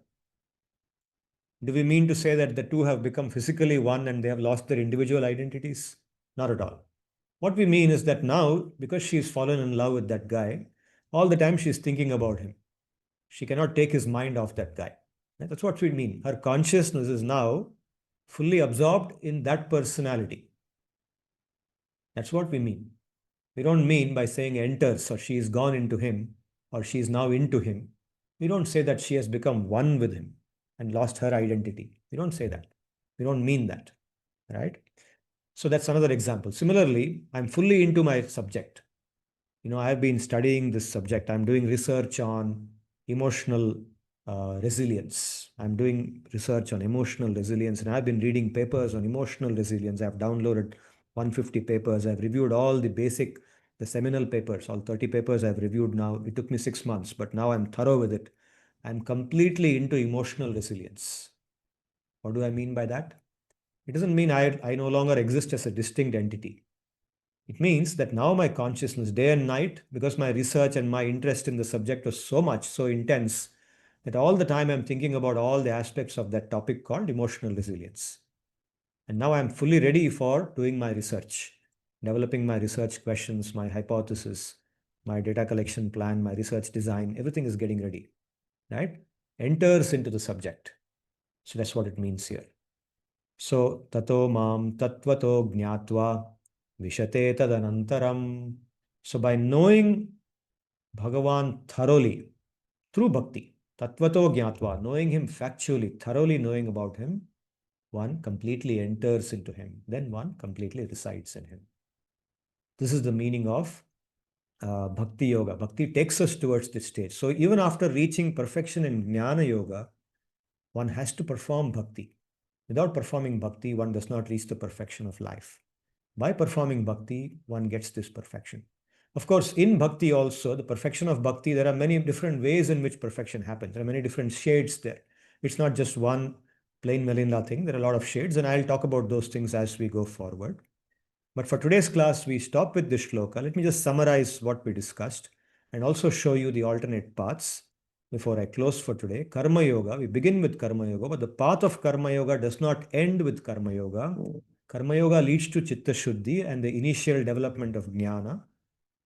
A: Do we mean to say that the two have become physically one and they have lost their individual identities? Not at all. What we mean is that now, because she's fallen in love with that guy, all the time she's thinking about him. She cannot take his mind off that guy. That's what we mean. Her consciousness is now fully absorbed in that personality. That's what we mean. We don't mean by saying enters or she is gone into him or she is now into him. We don't say that she has become one with him and lost her identity. We don't say that. We don't mean that, right? So that's another example. Similarly, I'm fully into my subject. I've been studying this subject. I'm doing research on emotional resilience. I'm doing research on emotional resilience, and I've been reading papers on emotional resilience. I've downloaded 150 papers. I've reviewed all the seminal papers, all 30 papers I've reviewed now. It took me 6 months, but now I'm thorough with it. I'm completely into emotional resilience. What do I mean by that? It doesn't mean I no longer exist as a distinct entity. It means that now my consciousness, day and night, because my research and my interest in the subject was so much, so intense, that all the time I'm thinking about all the aspects of that topic called emotional resilience. And now I'm fully ready for doing my research, developing my research questions, my hypothesis, my data collection plan, my research design, everything is getting ready, right? Enters into the subject. So that's what it means here. So, tato mam tatvato gnatva vishate tadanantaram. So, by knowing Bhagavan thoroughly through bhakti, tatvato gnatva, knowing him factually, thoroughly knowing about him, one completely enters into him, then one completely resides in him. This is the meaning of bhakti yoga. Bhakti takes us towards this stage. So, even after reaching perfection in jnana yoga, one has to perform bhakti. Without performing bhakti, one does not reach the perfection of life. By performing bhakti, one gets this perfection. Of course, in bhakti also, the perfection of bhakti, there are many different ways in which perfection happens. There are many different shades there. It's not just one plain vanilla thing. There are a lot of shades, and I'll talk about those things as we go forward. But for today's class, we stop with this shloka. Let me just summarize what we discussed and also show you the alternate paths before I close for today. Karma Yoga, we begin with Karma Yoga, but the path of Karma Yoga does not end with Karma Yoga. Karma Yoga leads to Chitta Shuddhi and the initial development of Jnana.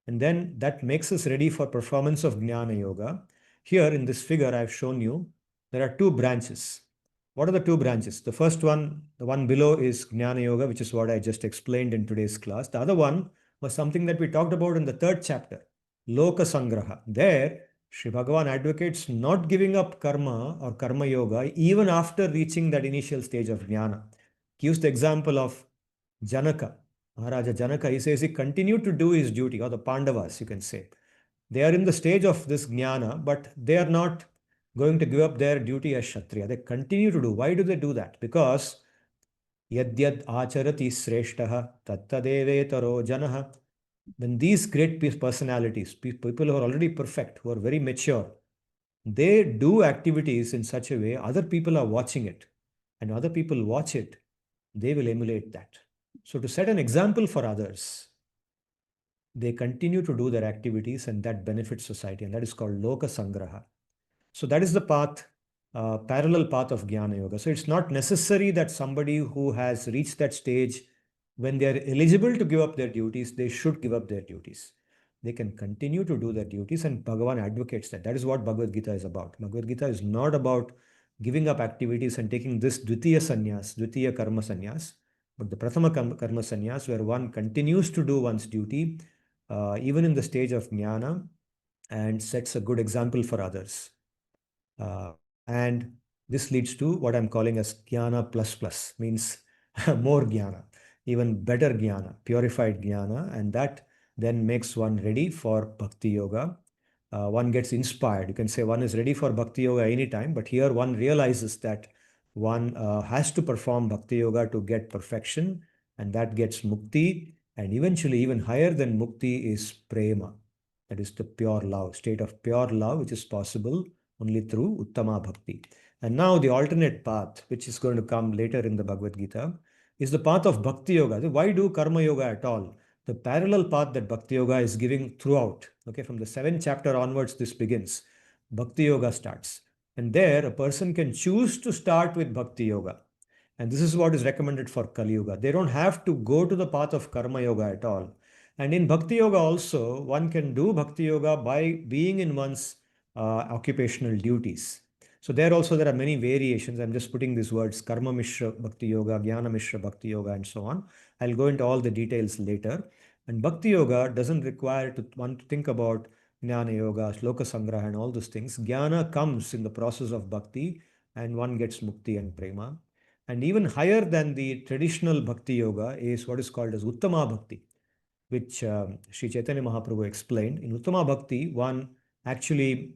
A: And then that makes us ready for performance of Jnana Yoga. Here in this figure, I've shown you, there are two branches. What are the two branches? The first one, the one below, is Jnana Yoga, which is what I just explained in today's class. The other one was something that we talked about in the third chapter, lokas. There, Sri Bhagavan advocates not giving up karma or karma yoga even after reaching that initial stage of jnana. He used the example of Janaka, Maharaja Janaka. He says he continued to do his duty, or the Pandavas, you can say. They are in the stage of this jnana, but they are not going to give up their duty as Kshatriya. They continue to do. Why do they do that? Because yadyad acharati sreshtaha tattadevetaro janaha. When these great personalities, people who are already perfect, who are very mature, they do activities in such a way, other people are watching it. And other people watch it, they will emulate that. So to set an example for others, they continue to do their activities and that benefits society. And that is called loka sangraha. So that is the path, parallel path of Jnana Yoga. So it's not necessary that somebody who has reached that stage, when they are eligible to give up their duties, they should give up their duties. They can continue to do their duties, and Bhagavan advocates that. That is what Bhagavad Gita is about. Bhagavad Gita is not about giving up activities and taking this Dvitiya Sannyas, Dvitiya Karma Sannyas, but the Prathama Karma Sannyas, where one continues to do one's duty, even in the stage of Jnana, and sets a good example for others. And this leads to what I'm calling as jnana plus plus, means more jnana, even better jnana, purified jnana, and that then makes one ready for bhakti yoga. One gets inspired. You can say one is ready for bhakti yoga anytime, but here one realizes that one has to perform bhakti yoga to get perfection, and that gets mukti, and eventually even higher than mukti is prema. That is the pure love, state of pure love, which is possible only through Uttama Bhakti. And now the alternate path, which is going to come later in the Bhagavad Gita, is the path of Bhakti Yoga. So why do Karma Yoga at all? The parallel path that Bhakti Yoga is giving throughout. Okay, from the 7th chapter onwards, this begins. Bhakti Yoga starts. And there, a person can choose to start with Bhakti Yoga. And this is what is recommended for Kali Yuga. They don't have to go to the path of Karma Yoga at all. And in Bhakti Yoga also, one can do Bhakti Yoga by being in one's occupational duties. So there also there are many variations. I'm just putting these words: Karma Mishra Bhakti Yoga, Jnana Mishra Bhakti Yoga, and so on. I'll go into all the details later. And Bhakti Yoga doesn't require one to think about jnana yoga, shloka sangraha, and all those things. Jnana comes in the process of bhakti, and one gets mukti and prema. And even higher than the traditional bhakti yoga is what is called as Uttama Bhakti, which Sri Chaitanya Mahaprabhu explained. In Uttama Bhakti, one actually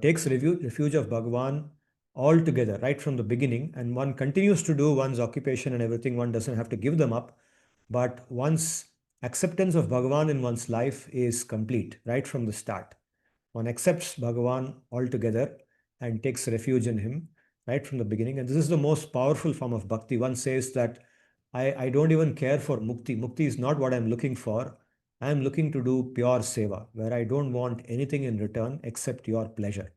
A: takes refuge of Bhagavan altogether, right from the beginning, and one continues to do one's occupation and everything. One doesn't have to give them up, but one's acceptance of Bhagavan in one's life is complete right from the start. One accepts Bhagavan altogether and takes refuge in him right from the beginning. And this is the most powerful form of bhakti. One says that I don't even care for mukti. Mukti is not what I'm looking for. I'm looking to do pure seva, where I don't want anything in return except your pleasure.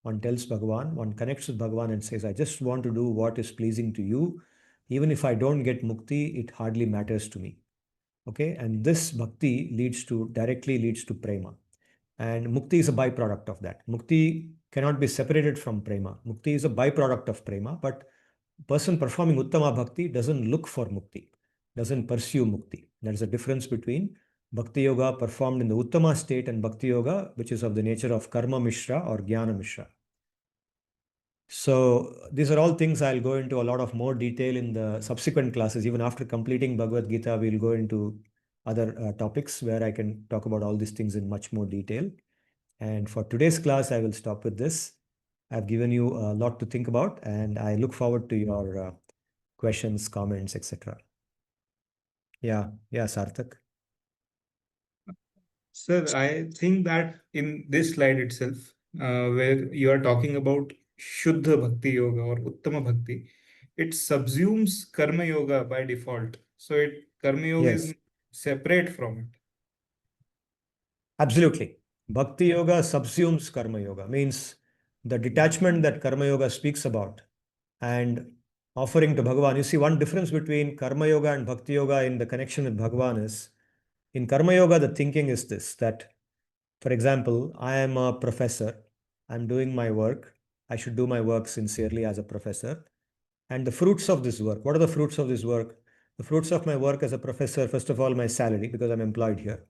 A: One tells Bhagavan, one connects with Bhagavan and says, I just want to do what is pleasing to you. Even if I don't get mukti, it hardly matters to me. Okay, and this bhakti directly leads to prema. And mukti is a byproduct of that. Mukti cannot be separated from prema. Mukti is a byproduct of prema, but person performing uttama bhakti doesn't look for mukti, doesn't pursue mukti. There's a difference between bhakti yoga performed in the uttama state and bhakti yoga, which is of the nature of karma mishra or jnana mishra. So these are all things I'll go into a lot of more detail in the subsequent classes. Even after completing Bhagavad-gita, we'll go into other topics where I can talk about all these things in much more detail. And for today's class, I will stop with this. I've given you a lot to think about, and I look forward to your questions, comments, etc. Yeah, Sarthak.
B: Sir, I think that in this slide itself, where you are talking about Shuddha Bhakti Yoga or Uttama Bhakti, it subsumes Karma Yoga by default. So Karma Yoga is
A: Yes,
B: separate from it.
A: absolutely. Bhakti yoga subsumes karma yoga, means the detachment that karma yoga speaks about and offering to Bhagavan. You see, one difference between karma yoga and bhakti yoga in the connection with Bhagavan is in karma yoga, the thinking is this that, for example, I am a professor, I'm doing my work, I should do my work sincerely as a professor. And the fruits of this work, what are the fruits of this work? The fruits of my work as a professor, first of all, my salary, because I'm employed here.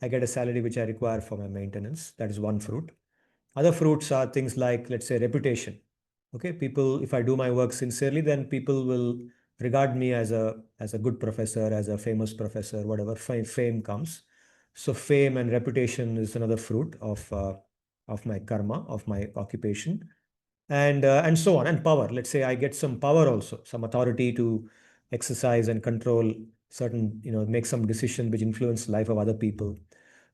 A: I get a salary which I require for my maintenance. That is one fruit. Other fruits are things like, let's say, reputation. Okay, people, if I do my work sincerely, then people will regard me as a good professor, as a famous professor, whatever fame comes. So fame and reputation is another fruit of my karma, of my occupation, and so on. And power. Let's say I get some power also, some authority to exercise and control certain, make some decision which influence the life of other people.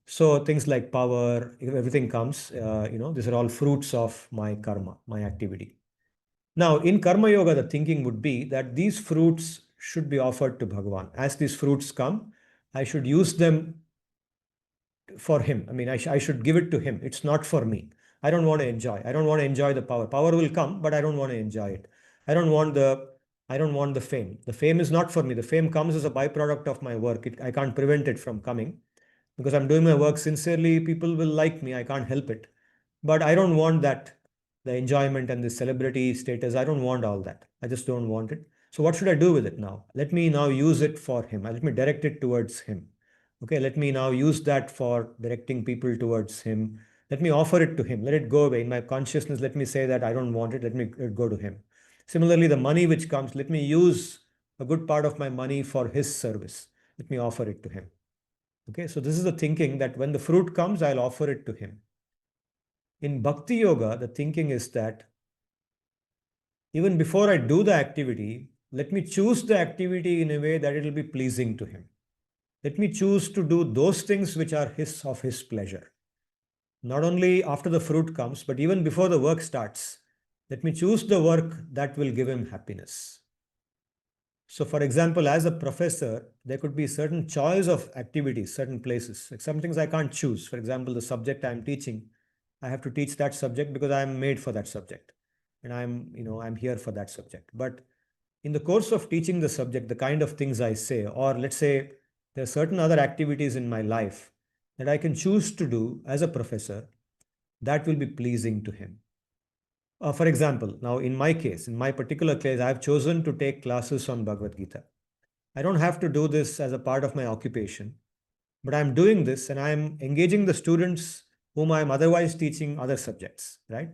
A: So things like power, if everything comes, these are all fruits of my karma, my activity. Now, in Karma Yoga, the thinking would be that these fruits should be offered to Bhagavan. As these fruits come, I should use them for him. I mean, I should give it to him. It's not for me. I don't want to enjoy. I don't want to enjoy the power. Power will come, but I don't want to enjoy it. I don't want the I don't want the fame. The fame is not for me. The fame comes as a byproduct of my work. I can't prevent it from coming because I'm doing my work sincerely. People will like me. I can't help it. But I don't want that, the enjoyment and the celebrity status. I don't want all that. I just don't want it. So what should I do with it now? Let me now use it for him. Let me direct it towards him. Okay, let me now use that for directing people towards him. Let me offer it to him. Let it go away. In my consciousness, let me say that I don't want it. Let it go to him. Similarly, the money which comes, let me use a good part of my money for his service. Let me offer it to him. Okay, so this is the thinking that when the fruit comes, I'll offer it to him. In Bhakti Yoga, the thinking is that even before I do the activity, let me choose the activity in a way that it will be pleasing to him. Let me choose to do those things which are of his pleasure. Not only after the fruit comes, but even before the work starts, let me choose the work that will give him happiness. So, for example, as a professor, there could be certain choice of activities, certain places. Like some things I can't choose. For example, the subject I'm teaching, I have to teach that subject because I'm made for that subject, and I'm here for that subject. But in the course of teaching the subject, the kind of things I say, or let's say there are certain other activities in my life that I can choose to do as a professor that will be pleasing to him. For example, now in my case, in my particular case, I've chosen to take classes on Bhagavad Gita. I don't have to do this as a part of my occupation. but I'm doing this and I'm engaging the students whom I'm otherwise teaching other subjects, right?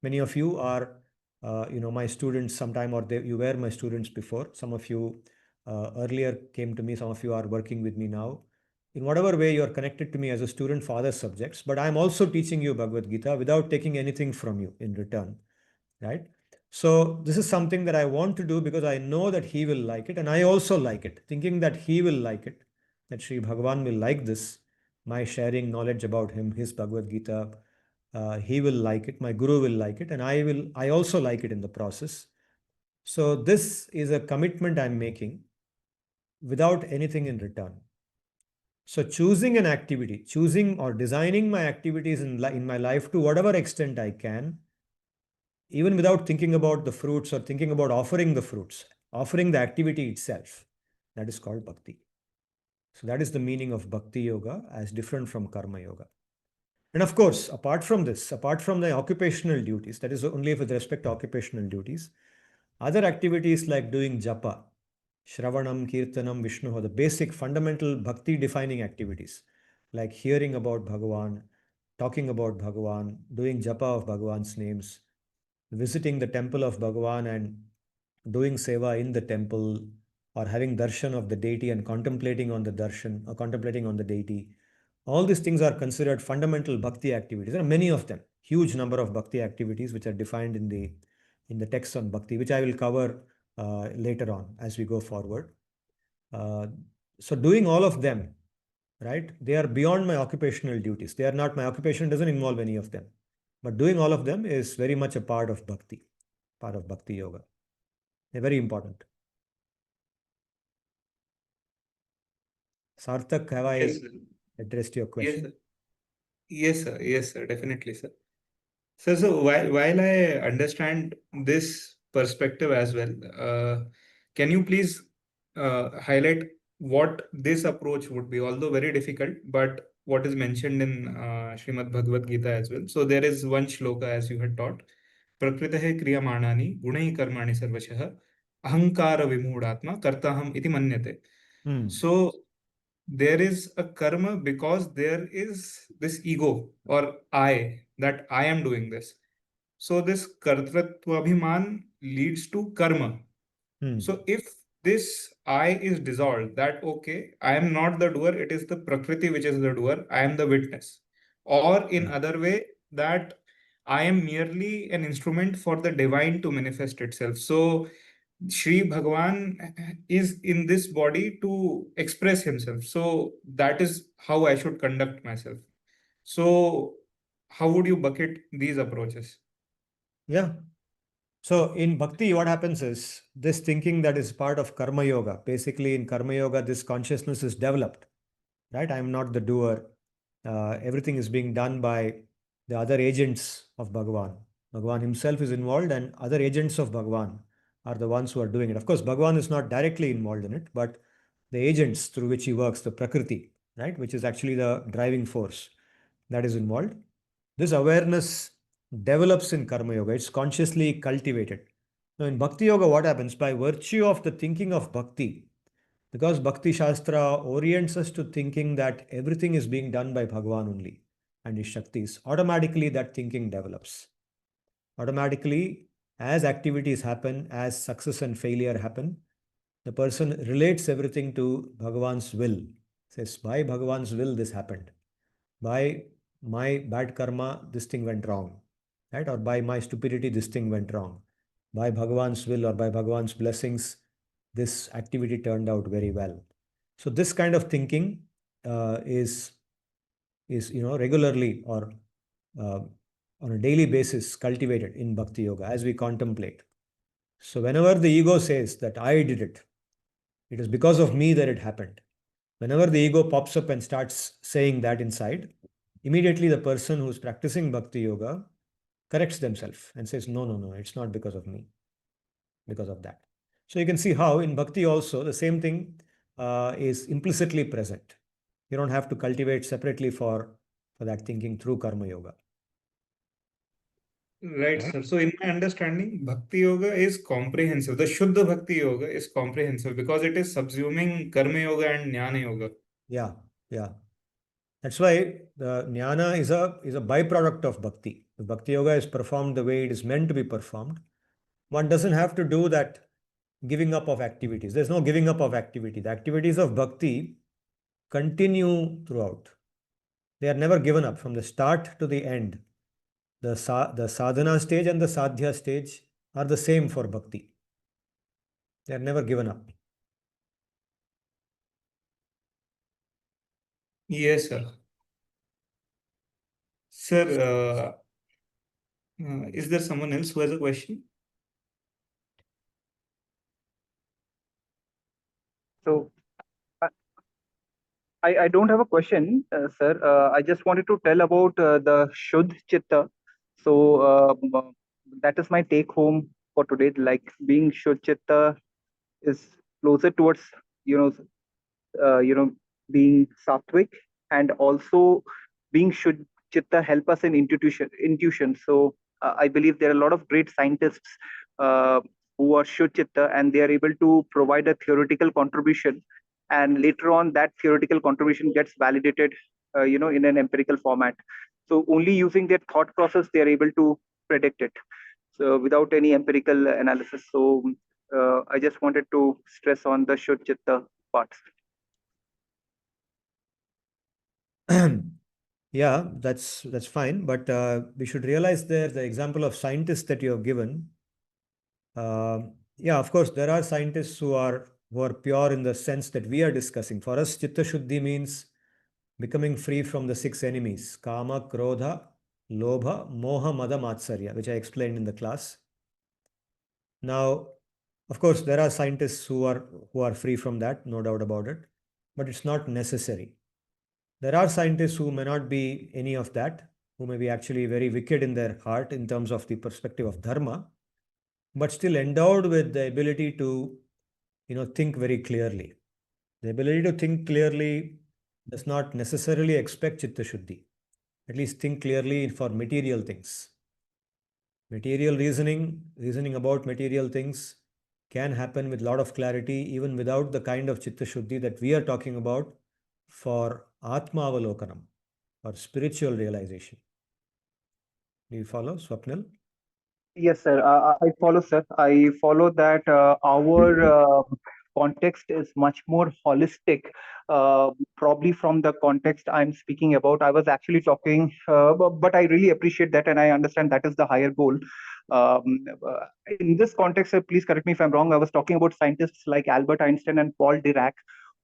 A: Many of you are, my students sometime, or you were my students before. Some of you earlier came to me. Some of you are working with me now. In whatever way you are connected to me as a student for other subjects, but I'm also teaching you Bhagavad Gita without taking anything from you in return, right? So this is something that I want to do because I know that he will like it, and I also like it, thinking that he will like it, that Sri Bhagavan will like this, my sharing knowledge about him, his Bhagavad Gita. He will like it, my guru will like it, and I also like it in the process. So this is a commitment I'm making without anything in return. So choosing an activity, choosing or designing my activities in my life to whatever extent I can, even without thinking about the fruits or thinking about offering the fruits, offering the activity itself, that is called bhakti. So that is the meaning of bhakti yoga as different from karma yoga. And of course, apart from this, apart from the occupational duties, that is only with respect to occupational duties, other activities like doing japa, Shravanam, Kirtanam, Vishnu, the basic fundamental bhakti defining activities like hearing about Bhagavan, talking about Bhagavan, doing japa of Bhagavan's names, visiting the temple of Bhagavan and doing seva in the temple, or having darshan of the deity and contemplating on the darshan or contemplating on the deity. All these things are considered fundamental bhakti activities. There are many of them, huge number of bhakti activities which are defined in the text on bhakti, which I will cover later on as we go forward. Uh, so doing all of them, right? They are beyond my occupational duties. They are not, my occupation doesn't involve any of them. But doing all of them is very much a part of bhakti, part of bhakti yoga. They're very important. Sarthak, have
B: Yes,
A: I
B: sir.
A: addressed your
B: Yes,
A: question?
B: sir. Yes, sir. Yes, sir. Definitely, sir. So while I understand this perspective as well, can you please highlight what this approach would be? Although very difficult, but what is mentioned in Srimad Bhagavad Gita as well. So there is one shloka as you had taught. Prakritahe kriyamanani gunai karmani sarvashah ahankara vimoodatma kartaham iti manyate.
A: Hmm.
B: So there is a karma because there is this ego or I, that I am doing this. So this kartratvabhiman leads to karma.
A: Hmm.
B: So if this I is dissolved, that okay, I am not the doer, it is the Prakriti which is the doer, I am the witness. Or in
A: Yeah.
B: other way, that I am merely an instrument for the divine to manifest itself. So Shri Bhagavan is in this body to express himself. So that is how I should conduct myself. So how would you bucket these approaches?
A: Yeah. So in bhakti, what happens is this thinking that is part of karma yoga. Basically, in karma yoga, this consciousness is developed, right? I am not the doer. Everything is being done by the other agents of Bhagavan. Bhagavan himself is involved, and other agents of Bhagavan are the ones who are doing it. Of course, Bhagavan is not directly involved in it, but the agents through which he works, the Prakriti, right, which is actually the driving force that is involved. This awareness develops in Karma Yoga. It's consciously cultivated. Now, in Bhakti Yoga, what happens? By virtue of the thinking of Bhakti, because Bhakti Shastra orients us to thinking that everything is being done by Bhagavan only and his Shaktis, automatically that thinking develops. Automatically, as activities happen, as success and failure happen, the person relates everything to Bhagavan's will. Says, by Bhagavan's will, this happened. By my bad karma, this thing went wrong, right? Or by my stupidity, this thing went wrong. By Bhagavan's will or by Bhagavan's blessings, this activity turned out very well. So this kind of thinking is regularly or uh, on a daily basis cultivated in Bhakti Yoga as we contemplate. So whenever the ego says that I did it, it is because of me that it happened. Whenever the ego pops up and starts saying that inside, immediately the person who's practicing Bhakti Yoga corrects themselves and says, no, no, no, it's not because of me, because of that. So you can see how in Bhakti also the same thing is implicitly present. You don't have to cultivate separately for that thinking through Karma Yoga.
B: Right,
A: Right?
B: sir. So, in my understanding, Bhakti Yoga is comprehensive. The Shuddha Bhakti Yoga is comprehensive because it is subsuming Karma Yoga and Jnana Yoga.
A: Yeah. Yeah. That's why the jnana is a byproduct of bhakti. If bhakti yoga is performed the way it is meant to be performed, one doesn't have to do that giving up of activities. There's no giving up of activity. The activities of bhakti continue throughout. They are never given up from the start to the end. The sadhana stage and the sadhya stage are the same for bhakti. They are never given up.
B: Yes, sir. Sir, is there someone else who has a question?
C: So I, I don't have a question, sir. I just wanted to tell about the Shuddh Chitta. So that is my take home for today. Like being Shuddh Chitta is closer towards you know you know being sattvic, and also being Shuddh Chitta help us in intuition. So I believe there are a lot of great scientists uh, who are Shuddh Chitta, and they are able to provide a theoretical contribution, and later on that theoretical contribution gets validated in an empirical format. So only using their thought process they are able to predict it, so without any empirical analysis. So I just wanted to stress on the Shuddh Chitta parts.
A: Yeah, that's fine. But we should realize there the example of scientists that you have given. Yeah, of course, there are scientists who are pure in the sense that we are discussing. For us, Chitta Shuddhi means becoming free from the six enemies: Kama, Krodha, Lobha, Moha, Mada, Matsarya, which I explained in the class. Now, of course, there are scientists who are free from that, no doubt about it, but it's not necessary. There are scientists who may not be any of that, who may be actually very wicked in their heart in terms of the perspective of dharma, but still endowed with the ability to, think very clearly. The ability to think clearly does not necessarily expect chitta shuddhi. At least think clearly for material things. Material reasoning about material things can happen with a lot of clarity, even without the kind of chitta shuddhi that we are talking about for atma avalokanam or spiritual realization. Do you follow, Swapnil?
C: Yes, sir. I follow, sir. I follow that our context is much more holistic, probably from the context I'm speaking about. I was actually talking, but I really appreciate that, and I understand that is the higher goal. In this context, sir, please correct me if I'm wrong. I was talking about scientists like Albert Einstein and Paul Dirac,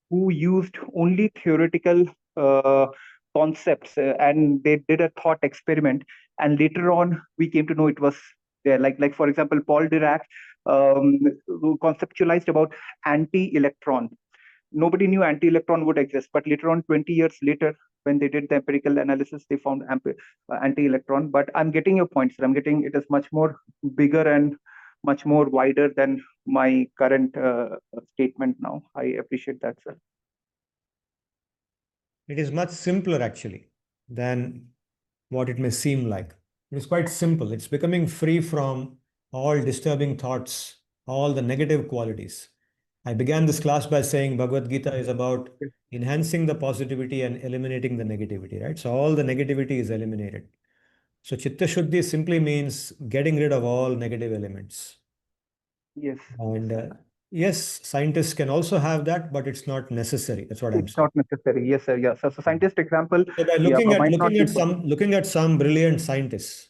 C: who used only theoretical uh, concepts, and they did a thought experiment, and later on we came to know it was there. Like for example, Paul Dirac who conceptualized about anti-electron. Nobody knew anti-electron would exist, but later on, 20 years later, when they did the empirical analysis, they found anti-electron. But I'm getting your point, sir. I'm getting it is much more bigger and much more wider than my current statement now. I appreciate that, sir.
A: It is much simpler actually than what it may seem like. It is quite simple. It's becoming free from all disturbing thoughts, all the negative qualities. I began this class by saying Bhagavad-gita is about enhancing the positivity and eliminating the negativity, right? So all the negativity is eliminated. So Chitta Shuddhi simply means getting rid of all negative elements.
C: Yes, yes,
A: And
C: sir.
A: yes, scientists can also have that, but it's not necessary. That's what I'm
C: It's
A: saying.
C: not necessary. Yes, sir. Yes. So scientist example,
A: So by
C: yeah,
A: looking at
C: might not
A: looking
C: be
A: at
C: important.
A: some brilliant scientists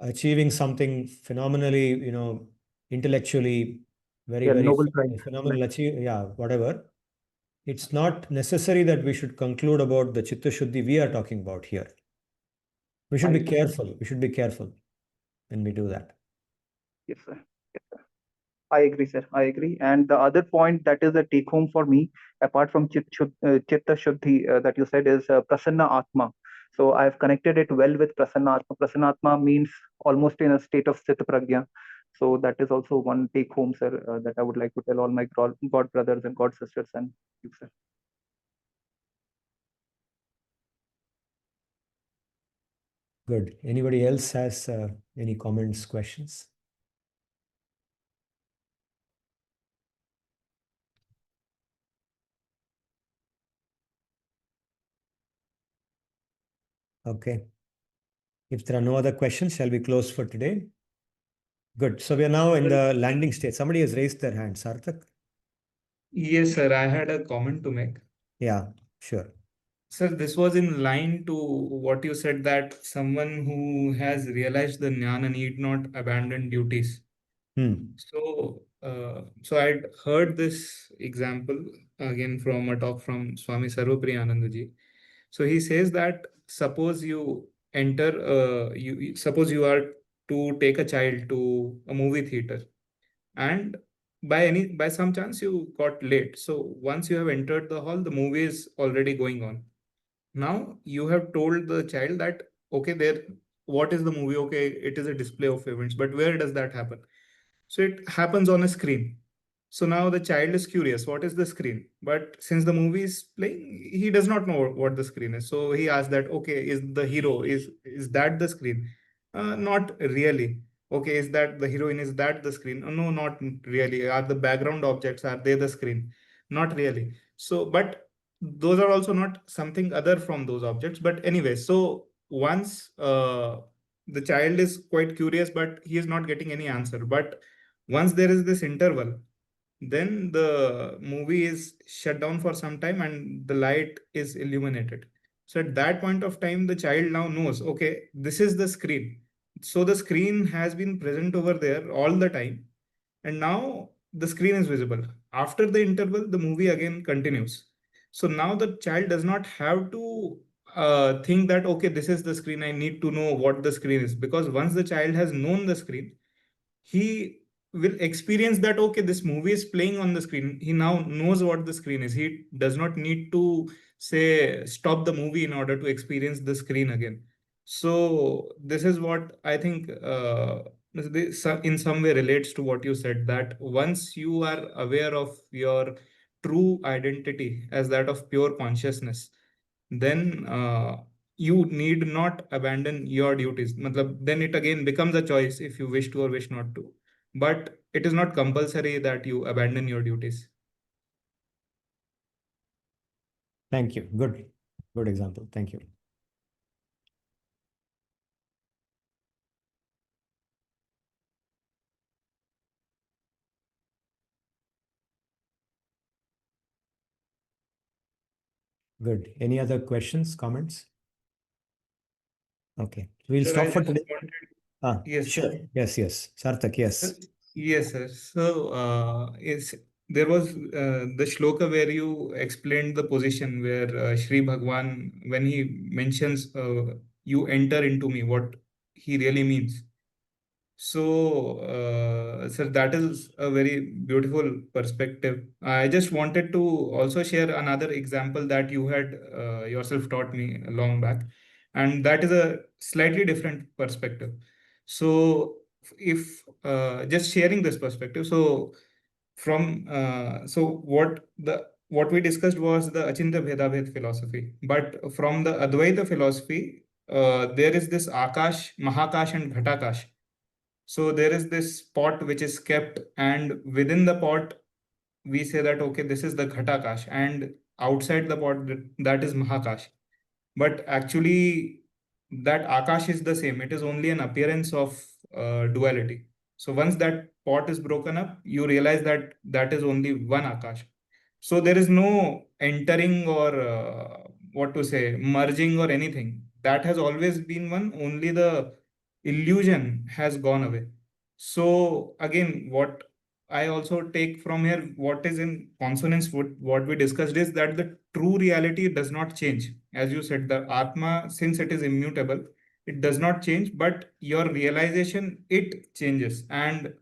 A: achieving something phenomenally, intellectually very,
C: Yeah,
A: very
C: Nobel Prize. Right.
A: phenomenal achieve, yeah, whatever. It's not necessary that we should conclude about the Chitta Shuddhi we are talking about here. We should
C: I
A: be
C: agree.
A: careful. We should be careful when we do that.
C: Yes, sir. I agree, sir. I agree. And the other point that is a take home for me, apart from Chitta Shuddhi that you said, is Prasanna Atma. So I've connected it well with Prasanna Atma. Prasanna Atma means almost in a state of Sthita Pragya. So that is also one take home, sir, that I would like to tell all my God brothers and God sisters and you, sir.
A: Good. Anybody else has any comments, questions? Okay. If there are no other questions, shall we close for today? Good. So we are now in the landing stage. Somebody has raised their hand. Sarthak?
B: Yes, sir. I had a comment to make.
A: Yeah, sure.
B: Sir, this was in line to what you said that someone who has realized the jnana need not abandon duties.
A: Hmm.
B: So I'd heard this example again from a talk from Swami Sarvapriyananda ji. So he says that suppose you enter, suppose you are to take a child to a movie theater, and by some chance you got late. So once you have entered the hall, the movie is already going on. Now you have told the child that okay, there, what is the movie? Okay, it is a display of events, but where does that happen? So it happens on a screen. So now the child is curious, what is the screen? But since the movie is playing, he does not know what the screen is. So he asks that, okay, is the hero, is that the screen? Not really. Okay, is that the heroine? Is that the screen? No, not really. Are the background objects, are they the screen? Not really. So, but those are also not something other from those objects. But anyway, so once the child is quite curious, but he is not getting any answer. But once there is this interval, then the movie is shut down for some time and the light is illuminated. So at that point of time, the child now knows, okay, this is the screen. So the screen has been present over there all the time, and now the screen is visible. After the interval, the movie again continues. So now the child does not have to think that, okay, this is the screen, I need to know what the screen is, because once the child has known the screen, he will experience that okay, this movie is playing on the screen. He now knows what the screen is. He does not need to say stop the movie in order to experience the screen again. So this is what I think this in some way relates to what you said, that once you are aware of your true identity as that of pure consciousness, then you need not abandon your duties. Matlab, then it again becomes a choice if you wish to or wish not to. But it is not compulsory that you abandon your duties.
A: Thank you. Good. Good example. Thank you. Good. Any other questions, comments? Okay. We'll
B: Sir, I
A: stop for
B: just
A: today.
B: wanted, yes,
A: Sure. Yes, yes. Sarthak, yes.
B: yes, sir. So, is there was the shloka where you explained the position where Sri Bhagwan, when he mentions you enter into me, what he really means. So, sir, that is a very beautiful perspective. I just wanted to also share another example that you had yourself taught me a long back, and that is a slightly different perspective. So, if just sharing this perspective, so from what we discussed was the Achintya Bhedabhed philosophy, but from the Advaita philosophy, there is this Akash, Mahakash, and Ghatakash. So there is this pot which is kept, and within the pot, we say that okay, this is the Ghatakash, and outside the pot, that is Mahakash. But actually, that Akash is the same. It is only an appearance of duality. So once that pot is broken up, you realize that that is only one Akash. So there is no entering or what to say, merging or anything. That has always been one, only the illusion has gone away. So again, what I also take from here, what is in consonance with what we discussed, is that the true reality does not change. As you said, the Atma, since it is immutable, it does not change, but your realization, it changes, and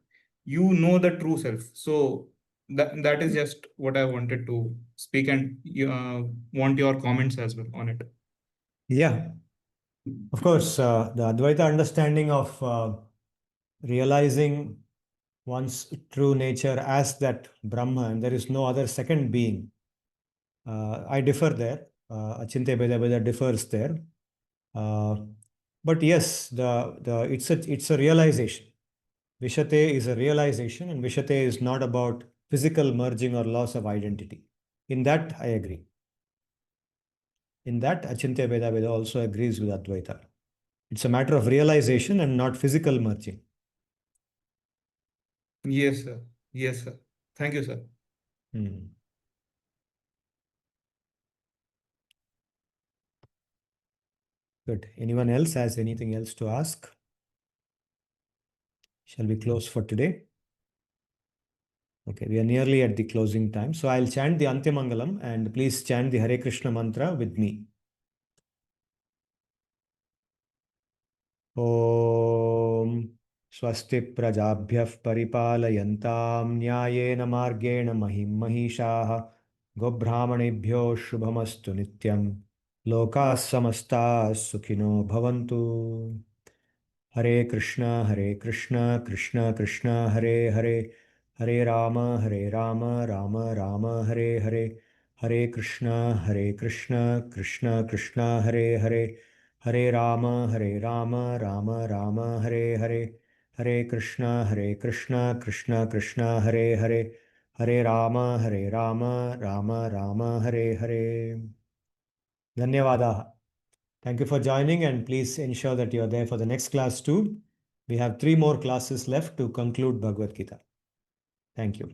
B: you know the true self. So that is just what I wanted to speak, and want your comments as well on it.
A: Yeah. Of course, the Advaita understanding of realizing one's true nature as that Brahma, and there is no other second being. I differ there. Achintya Bheda differs there. Uh, but yes, it's a realization. Vishate is a realization, and Vishate is not about physical merging or loss of identity. In that, I agree. In that, Achintya Veda also agrees with Advaita. It's a matter of realization and not physical merging.
B: Yes, sir. Yes, sir. Thank you, sir.
A: Good. Anyone else has anything else to ask? Shall we close for today? Okay, we are nearly at the closing time. So I'll chant the Antyamangalam and please chant the Hare Krishna mantra with me. Om Swasti Prajabhyah Paripalayantam Nyayena Margena Mahim Mahishaha Gobhramanebhyo Shubhamastu Nityam Lokas Samastas Sukhino Bhavantu. Hare Krishna, Krishna Krishna, Hare Hare, Hare Rama, Rama Rama, Hare Hare, Hare Krishna, Krishna Krishna, Hare Hare, Hare Rama, Rama Rama, Hare Hare, Hare Krishna, Krishna Krishna, Hare Hare, Hare Rama, Rama Rama, Hare Hare. Dhanyavadaha. Thank you for joining, and please ensure that you are there for the next class too. We have 3 more classes left to conclude Bhagavad Gita. Thank you.